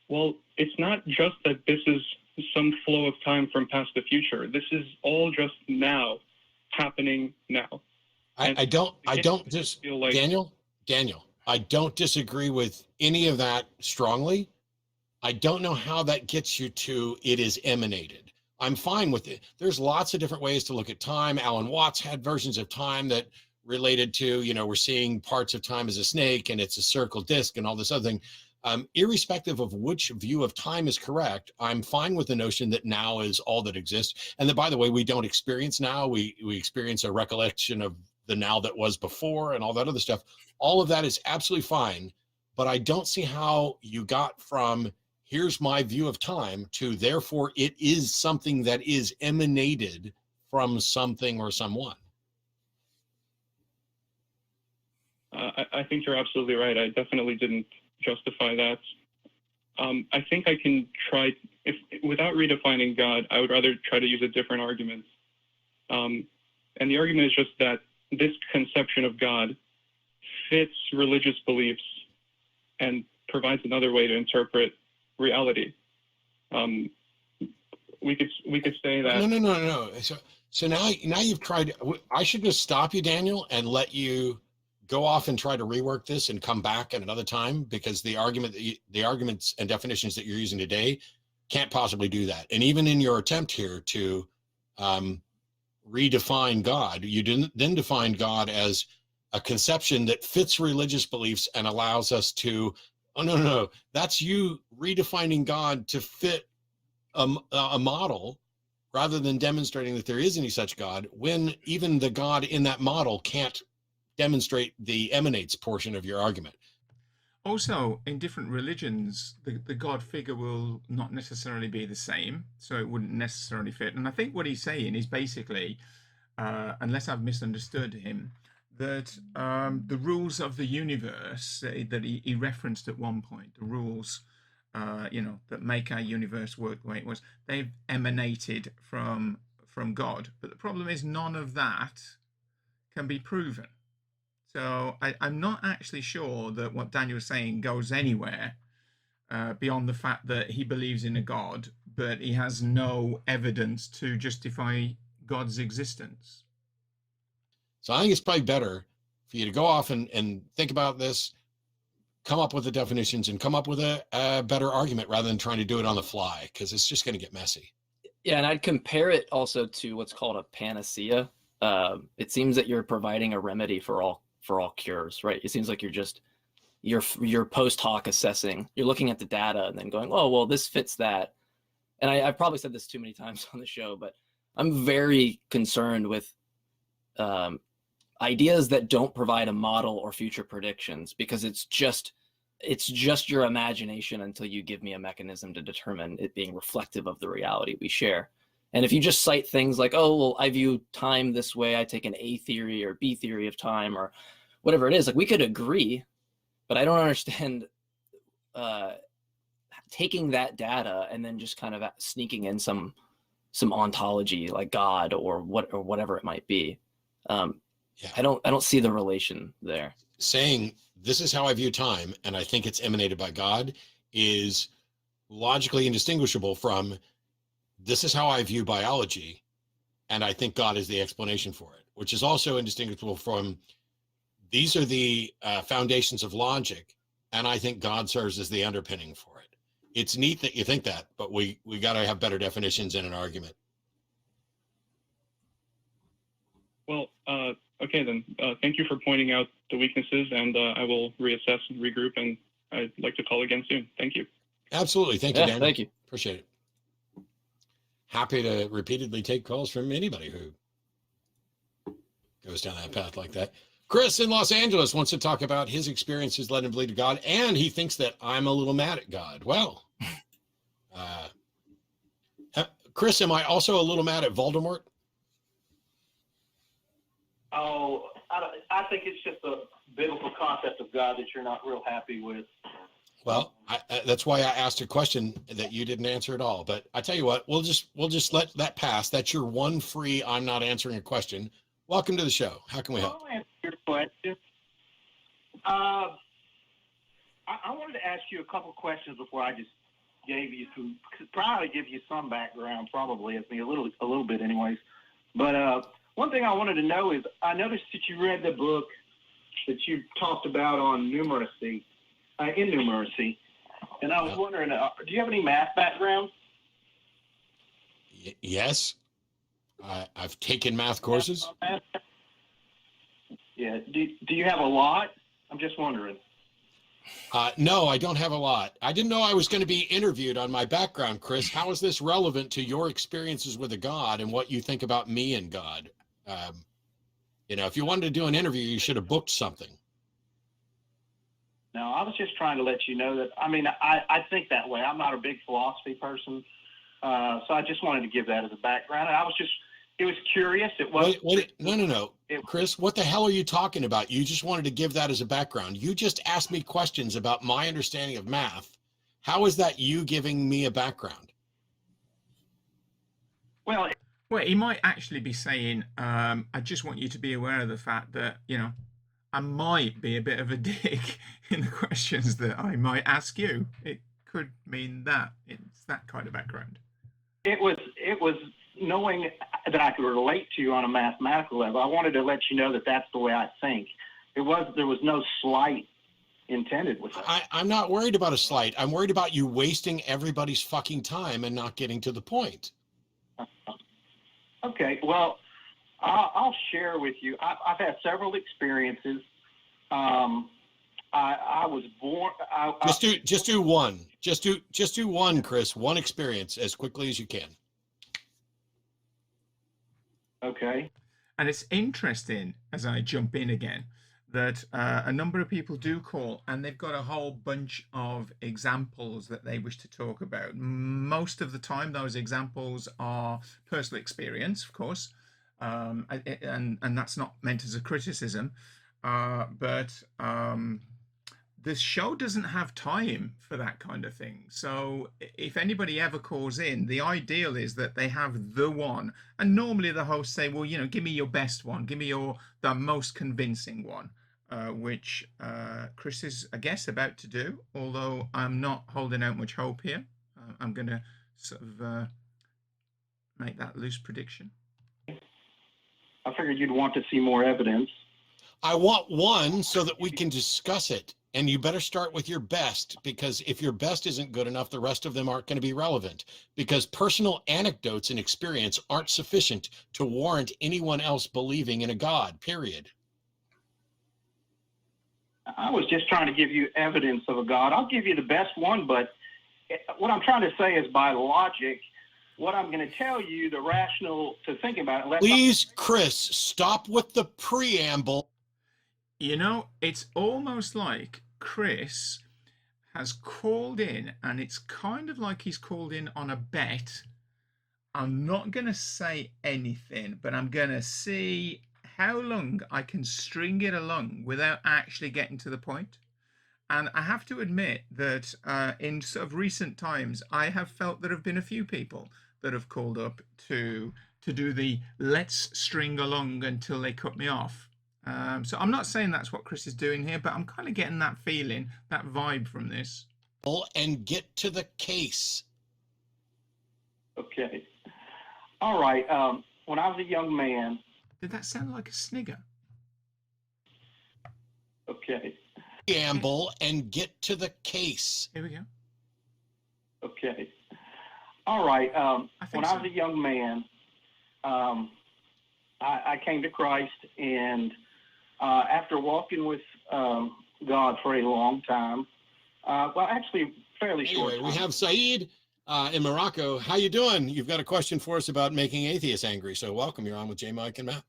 well, it's not just that this is some flow of time from past to future. This is all just now, happening now. Daniel, I don't disagree with any of that strongly. I don't know how that gets you to it is emanated. I'm fine with it. There's lots of different ways to look at time. Alan Watts had versions of time that related to, we're seeing parts of time as a snake and it's a circle disc and all this other thing. Irrespective of which view of time is correct, I'm fine with the notion that now is all that exists. And that, by the way, we don't experience now. We experience a recollection of the now that was before and all that other stuff. All of that is absolutely fine, but I don't see how you got from here's my view of time to therefore it is something that is emanated from something or someone. I think you're absolutely right. I definitely didn't justify that. I think I can try, without redefining God, I would rather try to use a different argument. And the argument is just that this conception of God fits religious beliefs and provides another way to interpret reality. We could say that. No. So now you've tried. I should just stop you, Daniel, and let you go off and try to rework this and come back at another time, because the arguments and definitions that you're using today can't possibly do that. And even in your attempt here to redefine God, you didn't then define God as a conception that fits religious beliefs and allows us to, oh, no, that's you redefining God to fit a model rather than demonstrating that there is any such God, when even the God in that model can't demonstrate the emanates portion of your argument. Also, in different religions, the God figure will not necessarily be the same, so it wouldn't necessarily fit. And I think what he's saying is basically, unless I've misunderstood him, that the rules of the universe that he referenced at one point, the rules, that make our universe work the way it was, they've emanated from God. But the problem is none of that can be proven. So I'm not actually sure that what Daniel's saying goes anywhere beyond the fact that he believes in a God, but he has no evidence to justify God's existence. So I think it's probably better for you to go off and think about this, come up with the definitions, and come up with a better argument rather than trying to do it on the fly, because it's just going to get messy. Yeah, and I'd compare it also to what's called a panacea. It seems that you're providing a remedy for all cures, right? It seems like you're post hoc assessing. You're looking at the data and then going, oh, well, this fits that. And I've probably said this too many times on the show, but I'm very concerned with ideas that don't provide a model or future predictions, because it's just your imagination until you give me a mechanism to determine it being reflective of the reality we share. And if you just cite things like, oh, well, I view time this way, I take an A theory or B theory of time or whatever it is, like, we could agree, but I don't understand taking that data and then just kind of sneaking in some ontology like God or whatever it might be. Yeah. I don't see the relation there. Saying this is how I view time and I think it's emanated by God is logically indistinguishable from this is how I view biology and I think God is the explanation for it, which is also indistinguishable from these are the foundations of logic and I think God serves as the underpinning for it. It's neat that you think that, but we got to have better definitions in an argument. Well, okay then. Thank you for pointing out the weaknesses, and I will reassess and regroup, and I'd like to call again soon. Thank you. Absolutely. Thank you, Yeah, Daniel. thank you. Appreciate it. Happy to repeatedly take calls from anybody who goes down that path like that. Chris in Los Angeles wants to talk about his experiences led him to believe to God, and he thinks that I'm a little mad at God. Well, Chris, am I also a little mad at Voldemort? Oh, I think it's just a biblical concept of God that you're not real happy with. Well, that's why I asked a question that you didn't answer at all. But I tell you what, we'll just let that pass. That's your one free I'm not answering a question. Welcome to the show. How can we help? I'll answer your question. I wanted to ask you a couple questions before I just probably give you some background, probably, a little bit anyways. But one thing I wanted to know is I noticed that you read the book that you talked about on numeracy, in numeracy. And I was wondering, do you have any math background? Yes. I've taken math courses. Yeah. Do you have a lot? I'm just wondering. No, I don't have a lot. I didn't know I was going to be interviewed on my background, Chris. How is this relevant to your experiences with a God and what you think about me and God? You know, if you wanted to do an interview, you should have booked something. No, I was just trying to let you know that, I mean, I think that way. I'm not a big philosophy person. So I just wanted to give that as a background. And it was curious. It was. No. Chris, what the hell are you talking about? You just wanted to give that as a background. You just asked me questions about my understanding of math. How is that you giving me a background? Well, he might actually be saying, I just want you to be aware of the fact that, you know, I might be a bit of a dick in the questions that I might ask you. It could mean that. It's that kind of background. it was knowing that I could relate to you on a mathematical level. I wanted to let you know that that's the way I think. There was no slight intended with that. I'm not worried about a slight. I'm worried about you wasting everybody's fucking time and not getting to the point. Okay, well, I'll share with you. I've had several experiences. I was born. Just do one. Just do one, Chris. One experience as quickly as you can. Okay. And it's interesting, as I jump in again, that a number of people do call and they've got a whole bunch of examples that they wish to talk about. Most of the time, those examples are personal experience, of course, and that's not meant as a criticism, but this show doesn't have time for that kind of thing. So if anybody ever calls in, the ideal is that they have the one. And normally the hosts say, well, you know, give me your best one. Give me the most convincing one, which Chris is, I guess, about to do. Although I'm not holding out much hope here. I'm going to sort of make that loose prediction. I figured you'd want to see more evidence. I want one so that we can discuss it. And you better start with your best, because if your best isn't good enough, the rest of them aren't going to be relevant, because personal anecdotes and experience aren't sufficient to warrant anyone else believing in a God, period. I was just trying to give you evidence of a God. I'll give you the best one, but what I'm trying to say is by logic, what I'm going to tell you, the rational to think about it. Please, Chris, stop with the preamble. You know, it's almost like Chris has called in, and it's kind of like he's called in on a bet. I'm not going to say anything, but I'm going to see how long I can string it along without actually getting to the point. And I have to admit that in sort of recent times, I have felt there have been a few people that have called up to do the let's string along until they cut me off. So I'm not saying that's what Chris is doing here, but I'm kind of getting that feeling, that vibe from this. And get to the case. Okay. All right. When I was a young man. Did that sound like a snigger? Okay. Preamble and get to the case. Here we go. Okay. All right. When I was a young man, I came to Christ, and after walking with God for a long time, well, actually, fairly short time. We have Saeed in Morocco. How you doing? You've got a question for us about making atheists angry. So welcome. You're on with J. Mike and Matt.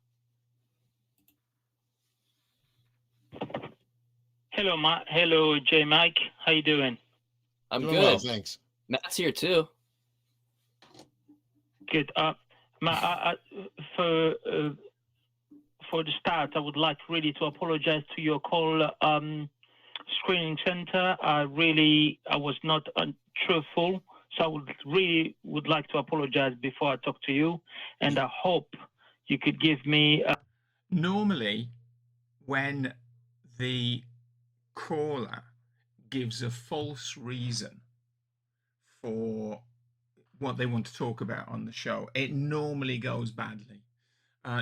Hello, J. Mike. How you doing? I'm Doing good. well, thanks. Matt's here too. Good. For the start, I would like really to apologize to your call screening center. I was not truthful, so I would like to apologize before I talk to you, and I hope you could give me. Normally, when the caller gives a false reason for what they want to talk about on the show, it normally goes badly.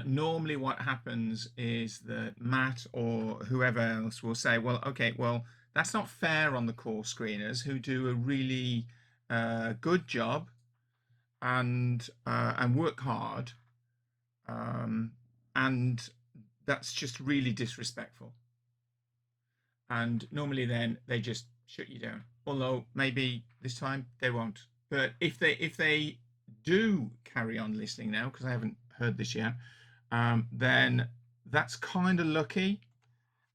Normally what happens is that Matt or whoever else will say, well, okay, well, that's not fair on the call screeners who do a really good job and work hard, and that's just really disrespectful. And normally then they just shut you down. Although maybe this time they won't. But if they do carry on listening now, because I haven't heard this yet, then that's kind of lucky.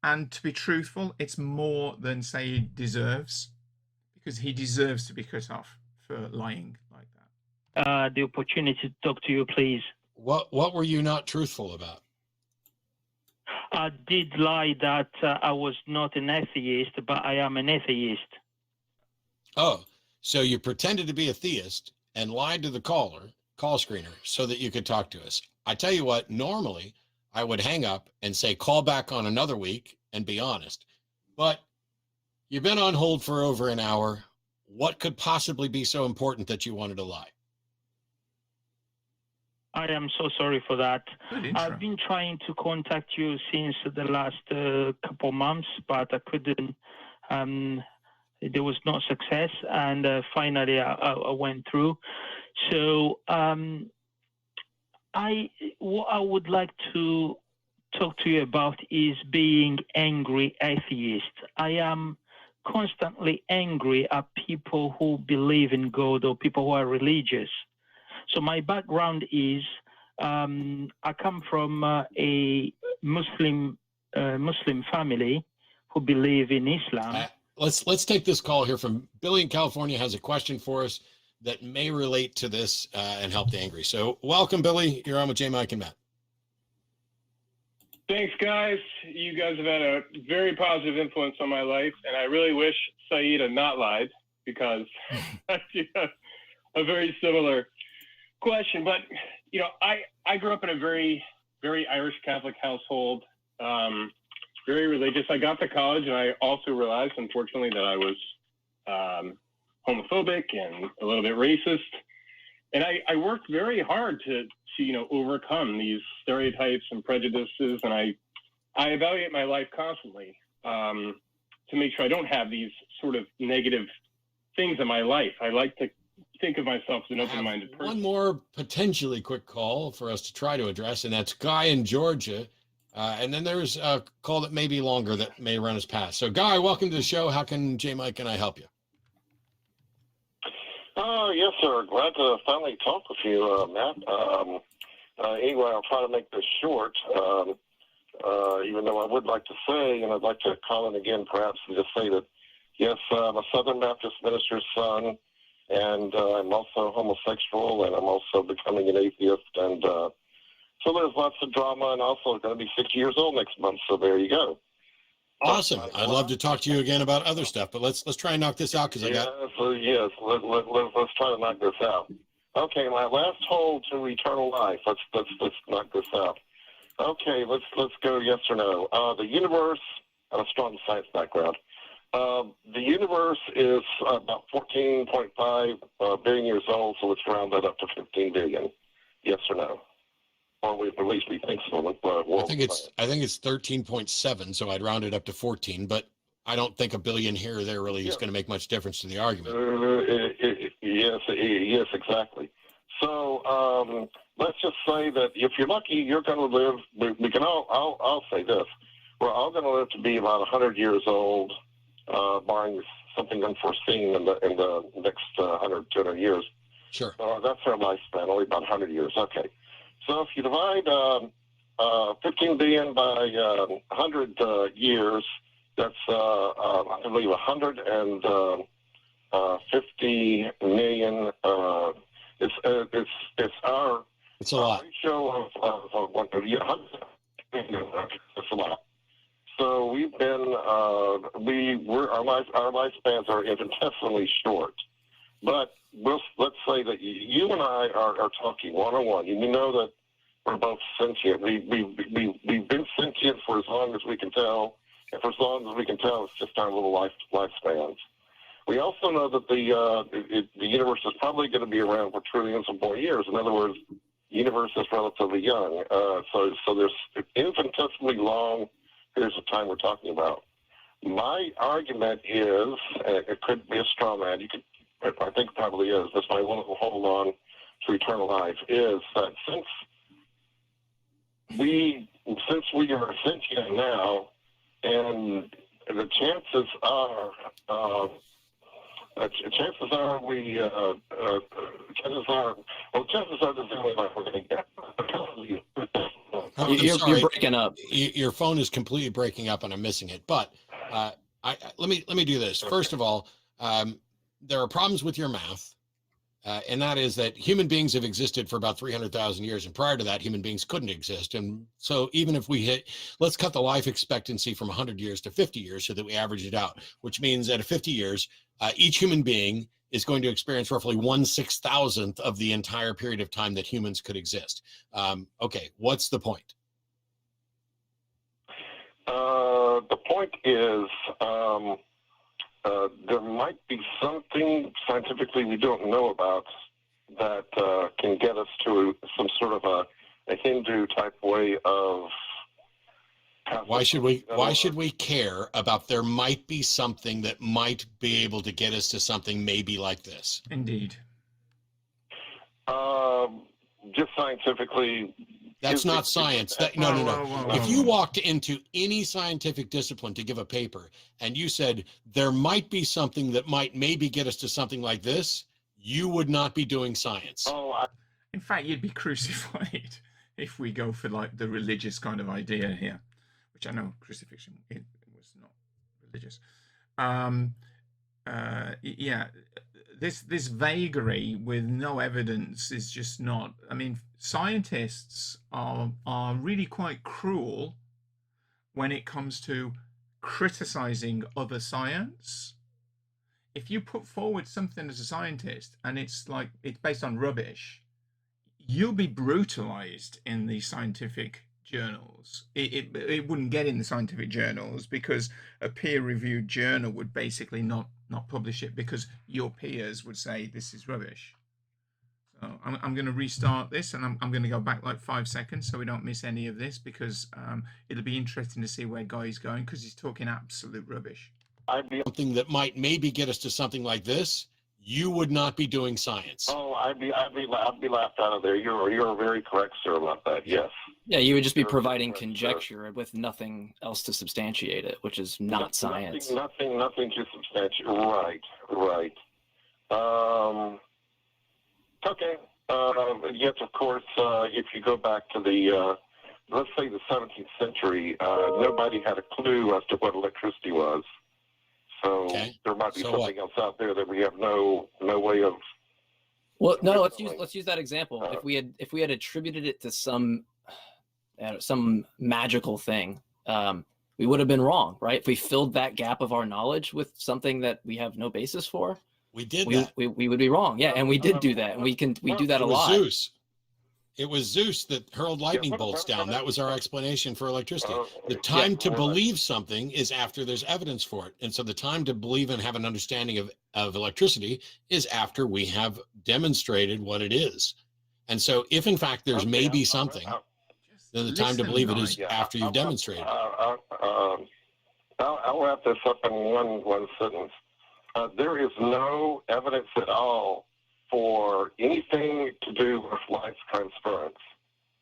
And to be truthful, it's more than, say, he deserves, because he deserves to be cut off for lying like that. The opportunity to talk to you, please. What were you not truthful about? I did lie that I was not an atheist, but I am an atheist. Oh, so you pretended to be a theist and lied to the call screener, so that you could talk to us. I tell you what, normally I would hang up and say, call back on another week and be honest. But you've been on hold for over an hour. What could possibly be so important that you wanted to lie? I am so sorry for that. Good intro. I've been trying to contact you since the last couple months, but I couldn't. There was no success, and finally I went through. So what I would like to talk to you about is being angry atheist. I am constantly angry at people who believe in God or people who are religious. So my background is I come from a Muslim family who believe in Islam. Let's take this call here from Billy in California. Has a question for us that may relate to this and help the angry. So welcome, Billy. You're on with J. Mike and Matt. Thanks, guys. You guys have had a very positive influence on my life, and I really wish Saeed had not lied, because I have a very similar question. But you know, I grew up in a very, very Irish Catholic household, very religious. I got to college, and I also realized, unfortunately, that I was homophobic and a little bit racist. And I worked very hard to you know, overcome these stereotypes and prejudices, and I evaluate my life constantly to make sure I don't have these sort of negative things in my life. I like to think of myself as an open-minded person. One more potentially quick call for us to try to address, and that's Guy in Georgia. And then there's a call that may be longer that may run us past. So Guy, welcome to the show. How can J. Mike and I help you? Yes, sir. Glad to finally talk with you, Matt. Anyway, I'll try to make this short, even though I would like to say, and I'd like to call in again perhaps and just say that, yes, I'm a Southern Baptist minister's son, and I'm also homosexual, and I'm also becoming an atheist, and so there's lots of drama, and also going to be 60 years old next month, so there you go. Awesome. I'd love to talk to you again about other stuff, but let's try and knock this out, because let's try to knock this out. Okay, my last hold to eternal life. Let's knock this out. Okay, let's go yes or no. The universe. I have a strong science background. The universe is about 14.5 billion years old, so let's round that up to 15 billion. Yes or no? Or at least we think so. I think it's 13.7, so I'd round it up to 14, but I don't think a billion here or there really is going to make much difference to the argument. Yes, exactly. So let's just say that if you're lucky, you're going to live. We can I'll say this: we're all going to live to be about 100 years old, barring something unforeseen in the next 100, 200 years. Sure. That's our lifespan, only about 100 years. Okay. So if you divide 15 billion by 100 years, that's I believe 150 million. It's our it's a lot. Ratio of 100. It's a lot. So we've been our lifespans are infinitesimally short. But let's say that you and I are talking one-on-one. You know that we're both sentient. We've been sentient for as long as we can tell, and for as long as we can tell, it's just our little lifespans. We also know that the universe is probably going to be around for trillions of more years. In other words, the universe is relatively young. So there's infinitesimally long periods of time we're talking about. My argument is, it could be a straw man. I think it probably is. That's why I want to hold on to eternal life. Is that since we are sentient now, and the chances are this is the only life we're going to get. I'm You're sorry. breaking up. Your phone is completely breaking up, and I'm missing it. But let me do this. First of all, there are problems with your math, and that is that human beings have existed for about 300,000 years, and prior to that, human beings couldn't exist. And so, even if let's cut the life expectancy from 100 years to 50 years, so that we average it out, which means at 50 years, each human being is going to experience roughly 1/6000th of the entire period of time that humans could exist. Okay, what's the point? The point is there might be something scientifically we don't know about that can get us to some sort of a Hindu type way of. Why should we care about there might be something that might be able to get us to something maybe like this? Indeed. Just scientifically. That's not science. No. If you walked into any scientific discipline to give a paper and you said there might be something that might maybe get us to something like this, you would not be doing science. In fact, you'd be crucified if we go for like the religious kind of idea here, which I know crucifixion it was not religious. Yeah. This vagary with no evidence is just not. I mean, scientists are really quite cruel when it comes to criticizing other science. If you put forward something as a scientist and it's based on rubbish, you'll be brutalized in the scientific journals. It wouldn't get in the scientific journals because a peer-reviewed journal would basically not publish it because your peers would say this is rubbish. So I'm going to restart this, and I'm going to go back like 5 seconds so we don't miss any of this, because it'll be interesting to see where Guy's going, because he's talking absolute rubbish. Something that might maybe get us to something like this, you would not be doing science. Oh, I'd be laughed out of there. You're very correct, sir, about that. Yes. Yeah, you would just be providing conjecture with nothing else to substantiate it, which is not science. Nothing to substantiate. Right. Okay. Yes, of course. If you go back to the, let's say the 17th century, nobody had a clue as to what electricity was. So there might be something else out there that we have no way of. Well, no. Let's use that example. If we had attributed it to some magical thing, we would have been wrong, right? If we filled that gap of our knowledge with something that we have no basis for, we did we would be wrong. Yeah, and we did do that, and we do that a lot. It was Zeus that hurled lightning bolts down. That was our explanation for electricity. The time to believe something is after there's evidence for it. And so the time to believe and have an understanding of electricity is after we have demonstrated what it is. And so if in fact there's maybe something, then the time to believe it is after you've demonstrated. I'll wrap this up in one sentence. There is no evidence at all for anything to do with life transference,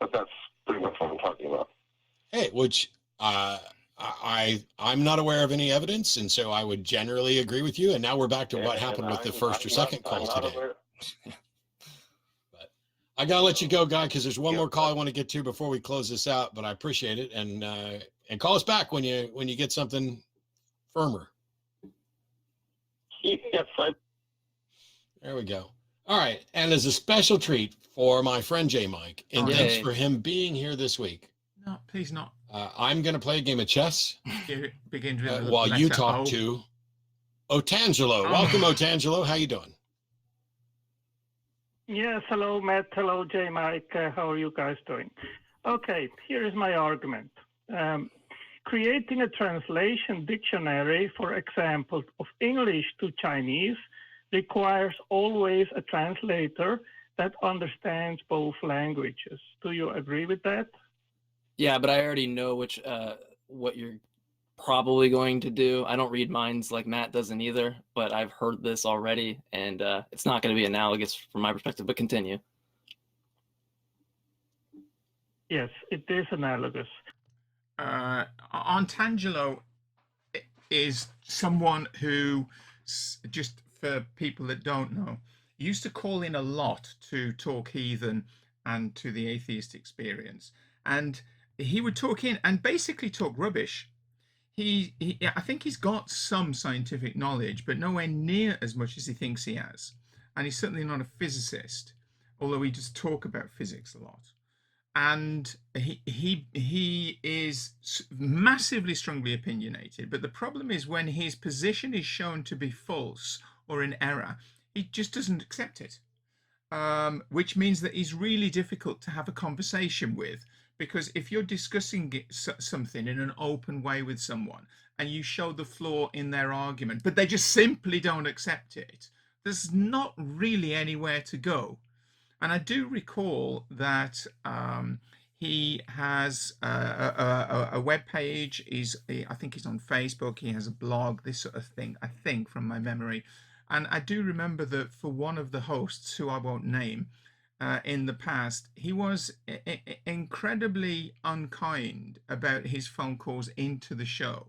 but that's pretty much what I'm talking about. Hey, which I'm not aware of any evidence, and so I would generally agree with you. And now we're back to what happened with the first or second calls today. But I gotta let you go, Guy, because there's one more call I want to get to before we close this out. But I appreciate it, and call us back when you get something firmer. Yes, there we go. All right, and as a special treat for my friend J. Mike, and thanks for him being here this week. No, please not. I'm going to play a game of chess Begin with while you talk O. to Otangelo. Welcome, Otangelo. How you doing? Yes, hello, Matt. Hello, J. Mike. How are you guys doing? Okay, here is my argument. Creating a translation dictionary, for example, of English to Chinese requires always a translator that understands both languages. Do you agree with that? Yeah, but I already know what you're probably going to do. I don't read minds like Matt doesn't either, but I've heard this already, and it's not going to be analogous from my perspective, but continue. Yes, it is analogous. Otangelo is someone who, just for people that don't know, used to call in a lot to Talk Heathen and to the Atheist Experience. And he would talk in and basically talk rubbish. I think he's got some scientific knowledge, but nowhere near as much as he thinks he has. And he's certainly not a physicist, although he does talk about physics a lot. And he is massively strongly opinionated. But the problem is when his position is shown to be false or in error, he just doesn't accept it. Which means that he's really difficult to have a conversation with. Because if you're discussing something in an open way with someone and you show the flaw in their argument, but they just simply don't accept it, there's not really anywhere to go. And I do recall that he has a web page. I think he's on Facebook. He has a blog, this sort of thing, I think, from my memory. And I do remember that for one of the hosts, who I won't name, in the past, he was incredibly unkind about his phone calls into the show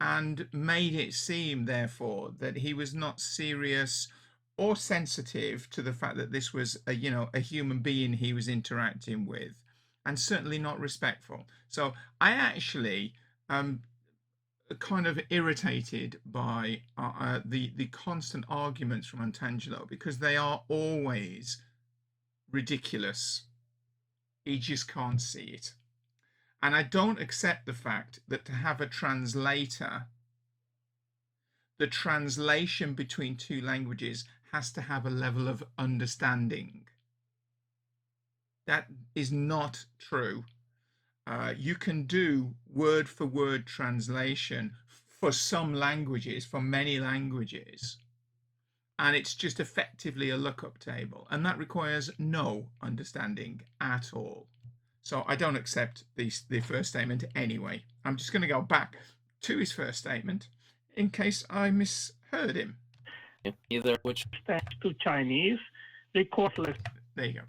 and made it seem, therefore, that he was not serious or sensitive to the fact that this was a human being he was interacting with, and certainly not respectful. So I actually am kind of irritated by the constant arguments from Antangelo, because they are always ridiculous. He just can't see it. And I don't accept the fact that to have a translator, the translation between two languages has to have a level of understanding. That is not true. You can do word for word translation for some languages, for many languages, and it's just effectively a lookup table, and that requires no understanding at all. So I don't accept the first statement anyway. I'm just going to go back to his first statement in case I misheard him. Either which Thanks to Chinese, they cordless. There you go.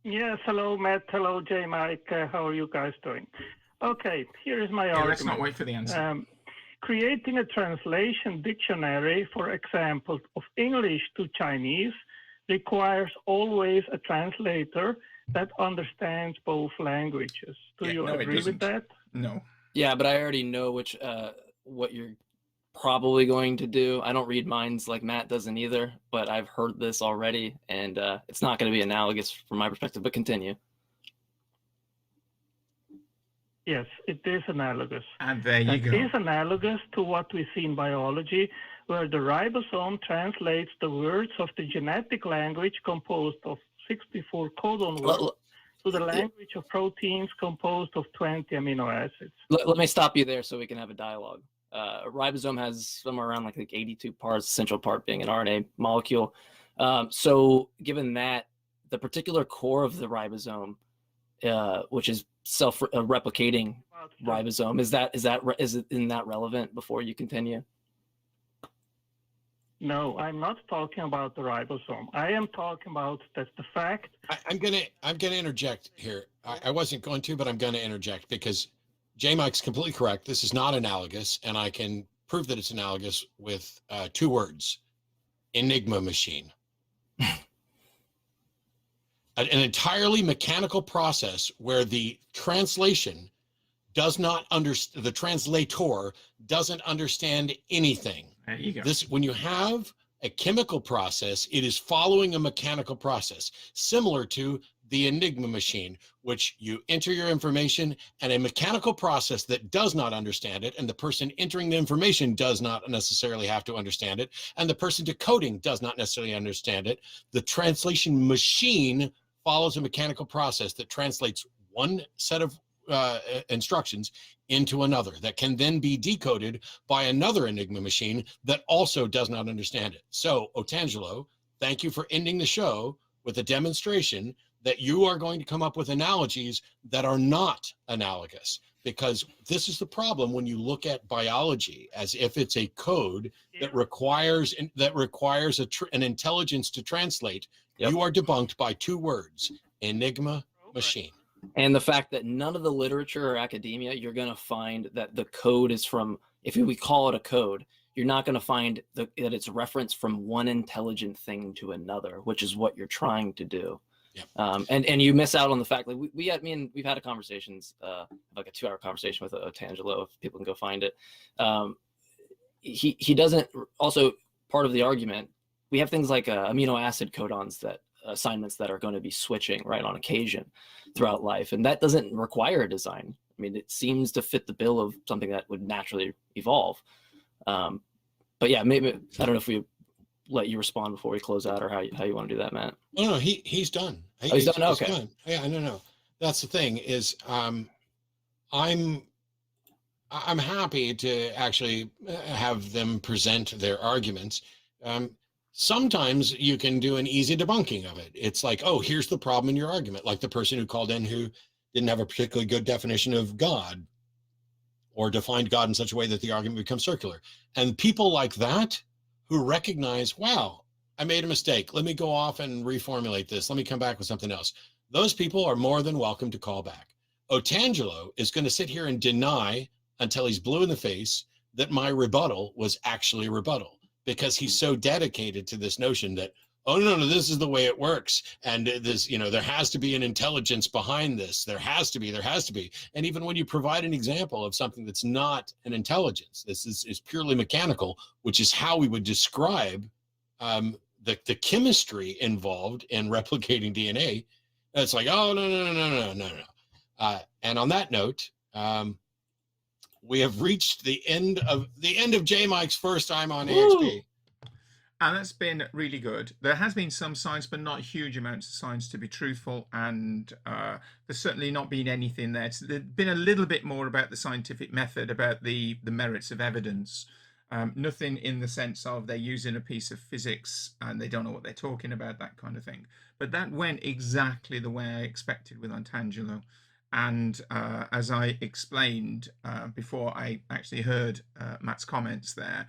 Yes, hello, Matt. Hello, J. Mike. How are you guys doing? Okay, here is my argument. Let's not wait for the answer. Creating a translation dictionary, for example, of English to Chinese requires always a translator that understands both languages. Do you agree with that? No. Yeah, but I already know what you're probably going to do. I don't read minds like Matt doesn't either, but I've heard this already, and it's not going to be analogous from my perspective, but continue. Yes, it is analogous. And there you go. It is analogous to what we see in biology, where the ribosome translates the words of the genetic language composed of 64 codon words to the language of proteins composed of 20 amino acids. Let me stop you there so we can have a dialogue. A ribosome has somewhere around like 82 parts, central part being an RNA molecule. So given that, the particular core of the ribosome, which is self-replicating ribosome, is that relevant before you continue? No, I'm not talking about the ribosome. I am talking about the fact. I'm gonna interject here. I wasn't going to, but I'm gonna interject because J. Mike's completely correct. This is not analogous, and I can prove that it's analogous with 2 words: enigma machine. An entirely mechanical process where the translation does not understand, the translator doesn't understand anything. There you go. When you have a chemical process, it is following a mechanical process, similar to the enigma machine, which you enter your information and a mechanical process that does not understand it, and the person entering the information does not necessarily have to understand it, and the person decoding does not necessarily understand it. The translation machine follows a mechanical process that translates one set of instructions into another that can then be decoded by another enigma machine that also does not understand it. So, Otangelo, thank you for ending the show with a demonstration that you are going to come up with analogies that are not analogous, because this is the problem when you look at biology as if it's a code that requires an intelligence to translate. Yep. You are debunked by 2 words: enigma machine. And the fact that none of the literature or academia, you're going to find that the code is from, if we call it a code, you're not going to find that it's referenced from one intelligent thing to another, which is what you're trying to do. And you miss out on the fact that we've had a conversations, like a 2-hour conversation with Otangelo, if people can go find it. He doesn't, also part of the argument, we have things like amino acid codons, that assignments that are going to be switching right on occasion throughout life. And that doesn't require a design. I mean, it seems to fit the bill of something that would naturally evolve. But yeah, maybe, I don't know if we let you respond before we close out, or how you want to do that, Matt. No, he's done. He's done. Okay. Done. Yeah, no. That's the thing is, I'm happy to actually have them present their arguments. Sometimes you can do an easy debunking of it. It's like, oh, here's the problem in your argument. Like the person who called in who didn't have a particularly good definition of God, or defined God in such a way that the argument becomes circular. And people like that who recognize, wow, I made a mistake. Let me go off and reformulate this. Let me come back with something else. Those people are more than welcome to call back. Otangelo is going to sit here and deny until he's blue in the face that my rebuttal was actually a rebuttal, because he's so dedicated to this notion that, oh, no, this is the way it works. And this, there has to be an intelligence behind this. There has to be. And even when you provide an example of something that's not an intelligence, this is purely mechanical, which is how we would describe the chemistry involved in replicating DNA. It's like, oh, no. And on that note, we have reached the end of J Mike's first time on AXP. And that's been really good. There has been some science, but not huge amounts of science, to be truthful. And there's certainly not been anything there. There's been a little bit more about the scientific method, about the merits of evidence. Nothing in the sense of they're using a piece of physics and they don't know what they're talking about, that kind of thing. But that went exactly the way I expected with Otangelo. And as I explained before I actually heard Matt's comments there,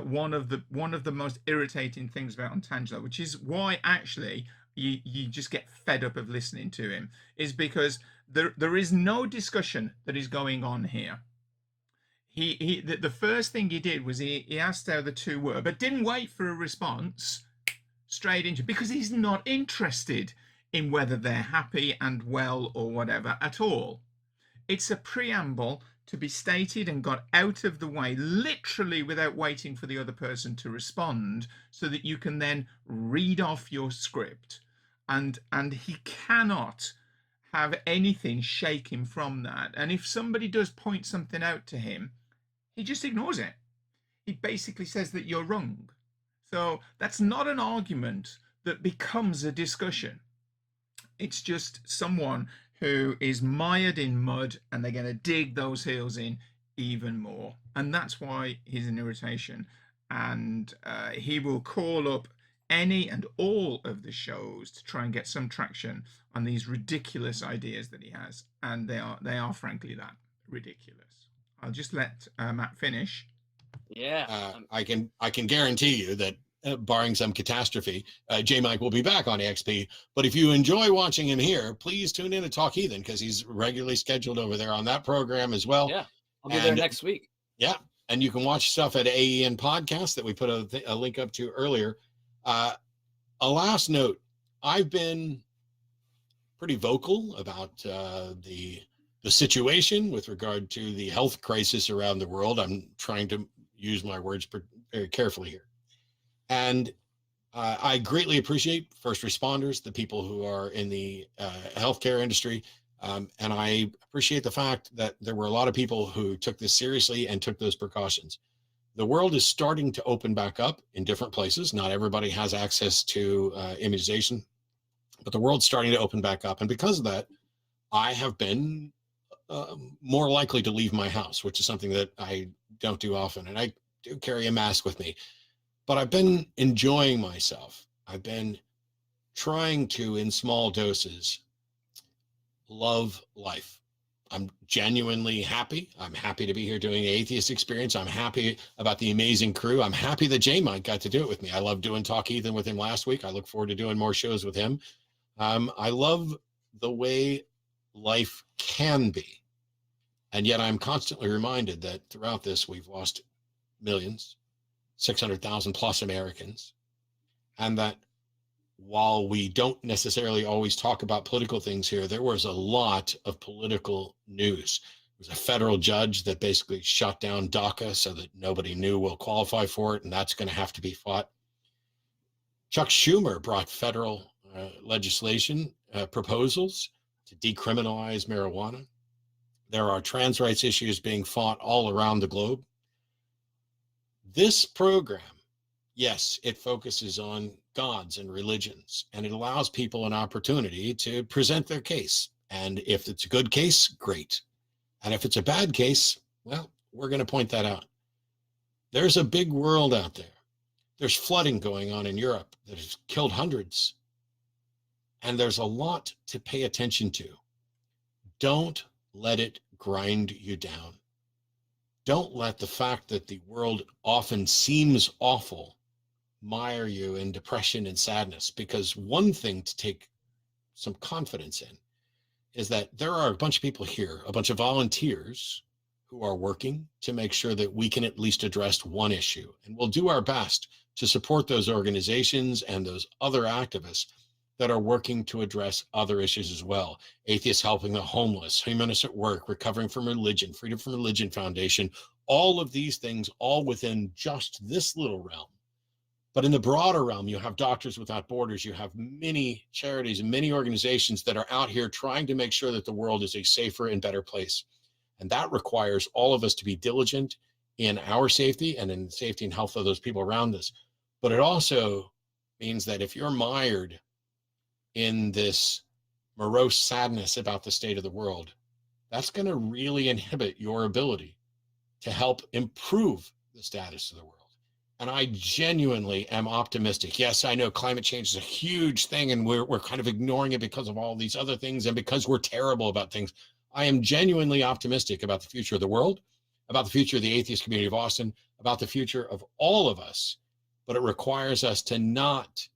one of the most irritating things about Otangelo, which is why actually you just get fed up of listening to him, is because there is no discussion that is going on here. The first thing he did was he asked how the two were, but didn't wait for a response, straight into, because he's not interested in whether they're happy and well or whatever at all. It's a preamble to be stated and got out of the way, literally without waiting for the other person to respond, so that you can then read off your script. And he cannot have anything shake him from that. And if somebody does point something out to him, he just ignores it. He basically says that you're wrong. So that's not an argument that becomes a discussion. It's just someone who is mired in mud, and they're going to dig those heels in even more. And that's why he's an irritation. And he will call up any and all of the shows to try and get some traction on these ridiculous ideas that he has. And they are frankly that ridiculous. I'll just let Matt finish. Yeah. I can guarantee you that barring some catastrophe, J Mike will be back on AXP. But if you enjoy watching him here, please tune in to Talk Heathen, because he's regularly scheduled over there on that program as well. Yeah, I'll be there next week. Yeah, and you can watch stuff at AEN Podcast that we put a link up to earlier. A last note, I've been pretty vocal about the situation with regard to the health crisis around the world. I'm trying to use my words very carefully here. And I greatly appreciate first responders, the people who are in the healthcare industry. And I appreciate the fact that there were a lot of people who took this seriously and took those precautions. The world is starting to open back up in different places. Not everybody has access to immunization, but the world's starting to open back up. And because of that, I have been more likely to leave my house, which is something that I don't do often. And I do carry a mask with me. But I've been enjoying myself. I've been trying to, in small doses, love life. I'm genuinely happy. I'm happy to be here doing the Atheist Experience. I'm happy about the amazing crew. I'm happy that J Mike got to do it with me. I love doing Talk Heathen with him last week. I look forward to doing more shows with him. I love the way life can be. And yet I'm constantly reminded that throughout this, we've lost millions, 600,000 plus Americans, and that while we don't necessarily always talk about political things here, there was a lot of political news. There was a federal judge that basically shut down DACA so that nobody new will qualify for it, and that's going to have to be fought. Chuck Schumer brought federal legislation proposals to decriminalize marijuana. There are trans rights issues being fought all around the globe. This program, yes, it focuses on gods and religions, and it allows people an opportunity to present their case. And if it's a good case, great. And if it's a bad case, well, we're going to point that out. There's a big world out there. There's flooding going on in Europe that has killed hundreds. And there's a lot to pay attention to. Don't let it grind you down. Don't let the fact that the world often seems awful mire you in depression and sadness, because one thing to take some confidence in is that there are a bunch of people here, a bunch of volunteers who are working to make sure that we can at least address one issue. And we'll do our best to support those organizations and those other activists that are working to address other issues as well. Atheists Helping the Homeless, Humanists at Work, Recovering from Religion, Freedom from Religion Foundation, all of these things, all within just this little realm. But in the broader realm, you have Doctors Without Borders, you have many charities and many organizations that are out here trying to make sure that the world is a safer and better place. And that requires all of us to be diligent in our safety and in the safety and health of those people around us. But it also means that if you're mired in this morose sadness about the state of the world, that's going to really inhibit your ability to help improve the status of the world. And I genuinely am optimistic. Yes, I know climate change is a huge thing, and we're kind of ignoring it because of all these other things and because we're terrible about things. I am genuinely optimistic about the future of the world, about the future of the Atheist Community of Austin, about the future of all of us. But it requires us to not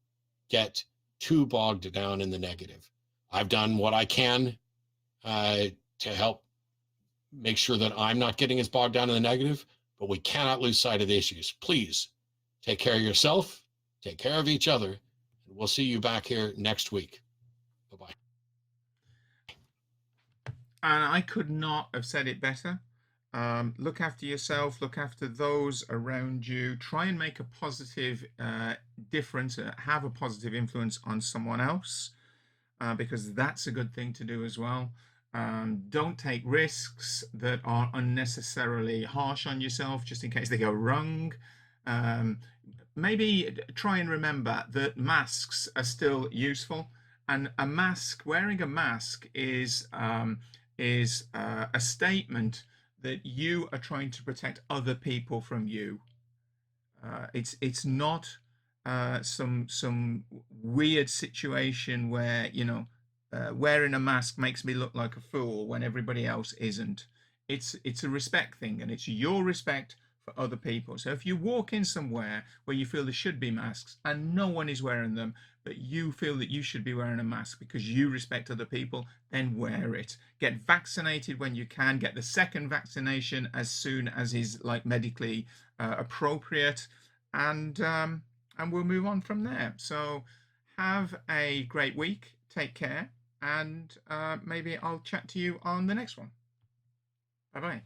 get too bogged down in the negative. I've done what I can to help make sure that I'm not getting as bogged down in the negative, but we cannot lose sight of the issues. Please take care of yourself, take care of each other, and we'll see you back here next week. Bye-bye. And I could not have said it better. Look after yourself, look after those around you, try and make a positive difference, have a positive influence on someone else, because that's a good thing to do as well. Don't take risks that are unnecessarily harsh on yourself just in case they go wrong. Maybe try and remember that masks are still useful, and wearing a mask is a statement that you are trying to protect other people from you. It's not some weird situation where, you know, wearing a mask makes me look like a fool when everybody else isn't. It's a respect thing, and it's your respect for other people. So if you walk in somewhere where you feel there should be masks and no one is wearing them, but you feel that you should be wearing a mask because you respect other people, then wear it. Get vaccinated when you can. Get the second vaccination as soon as is like medically appropriate, and we'll move on from there. So have a great week. Take care, and maybe I'll chat to you on the next one. Bye-bye.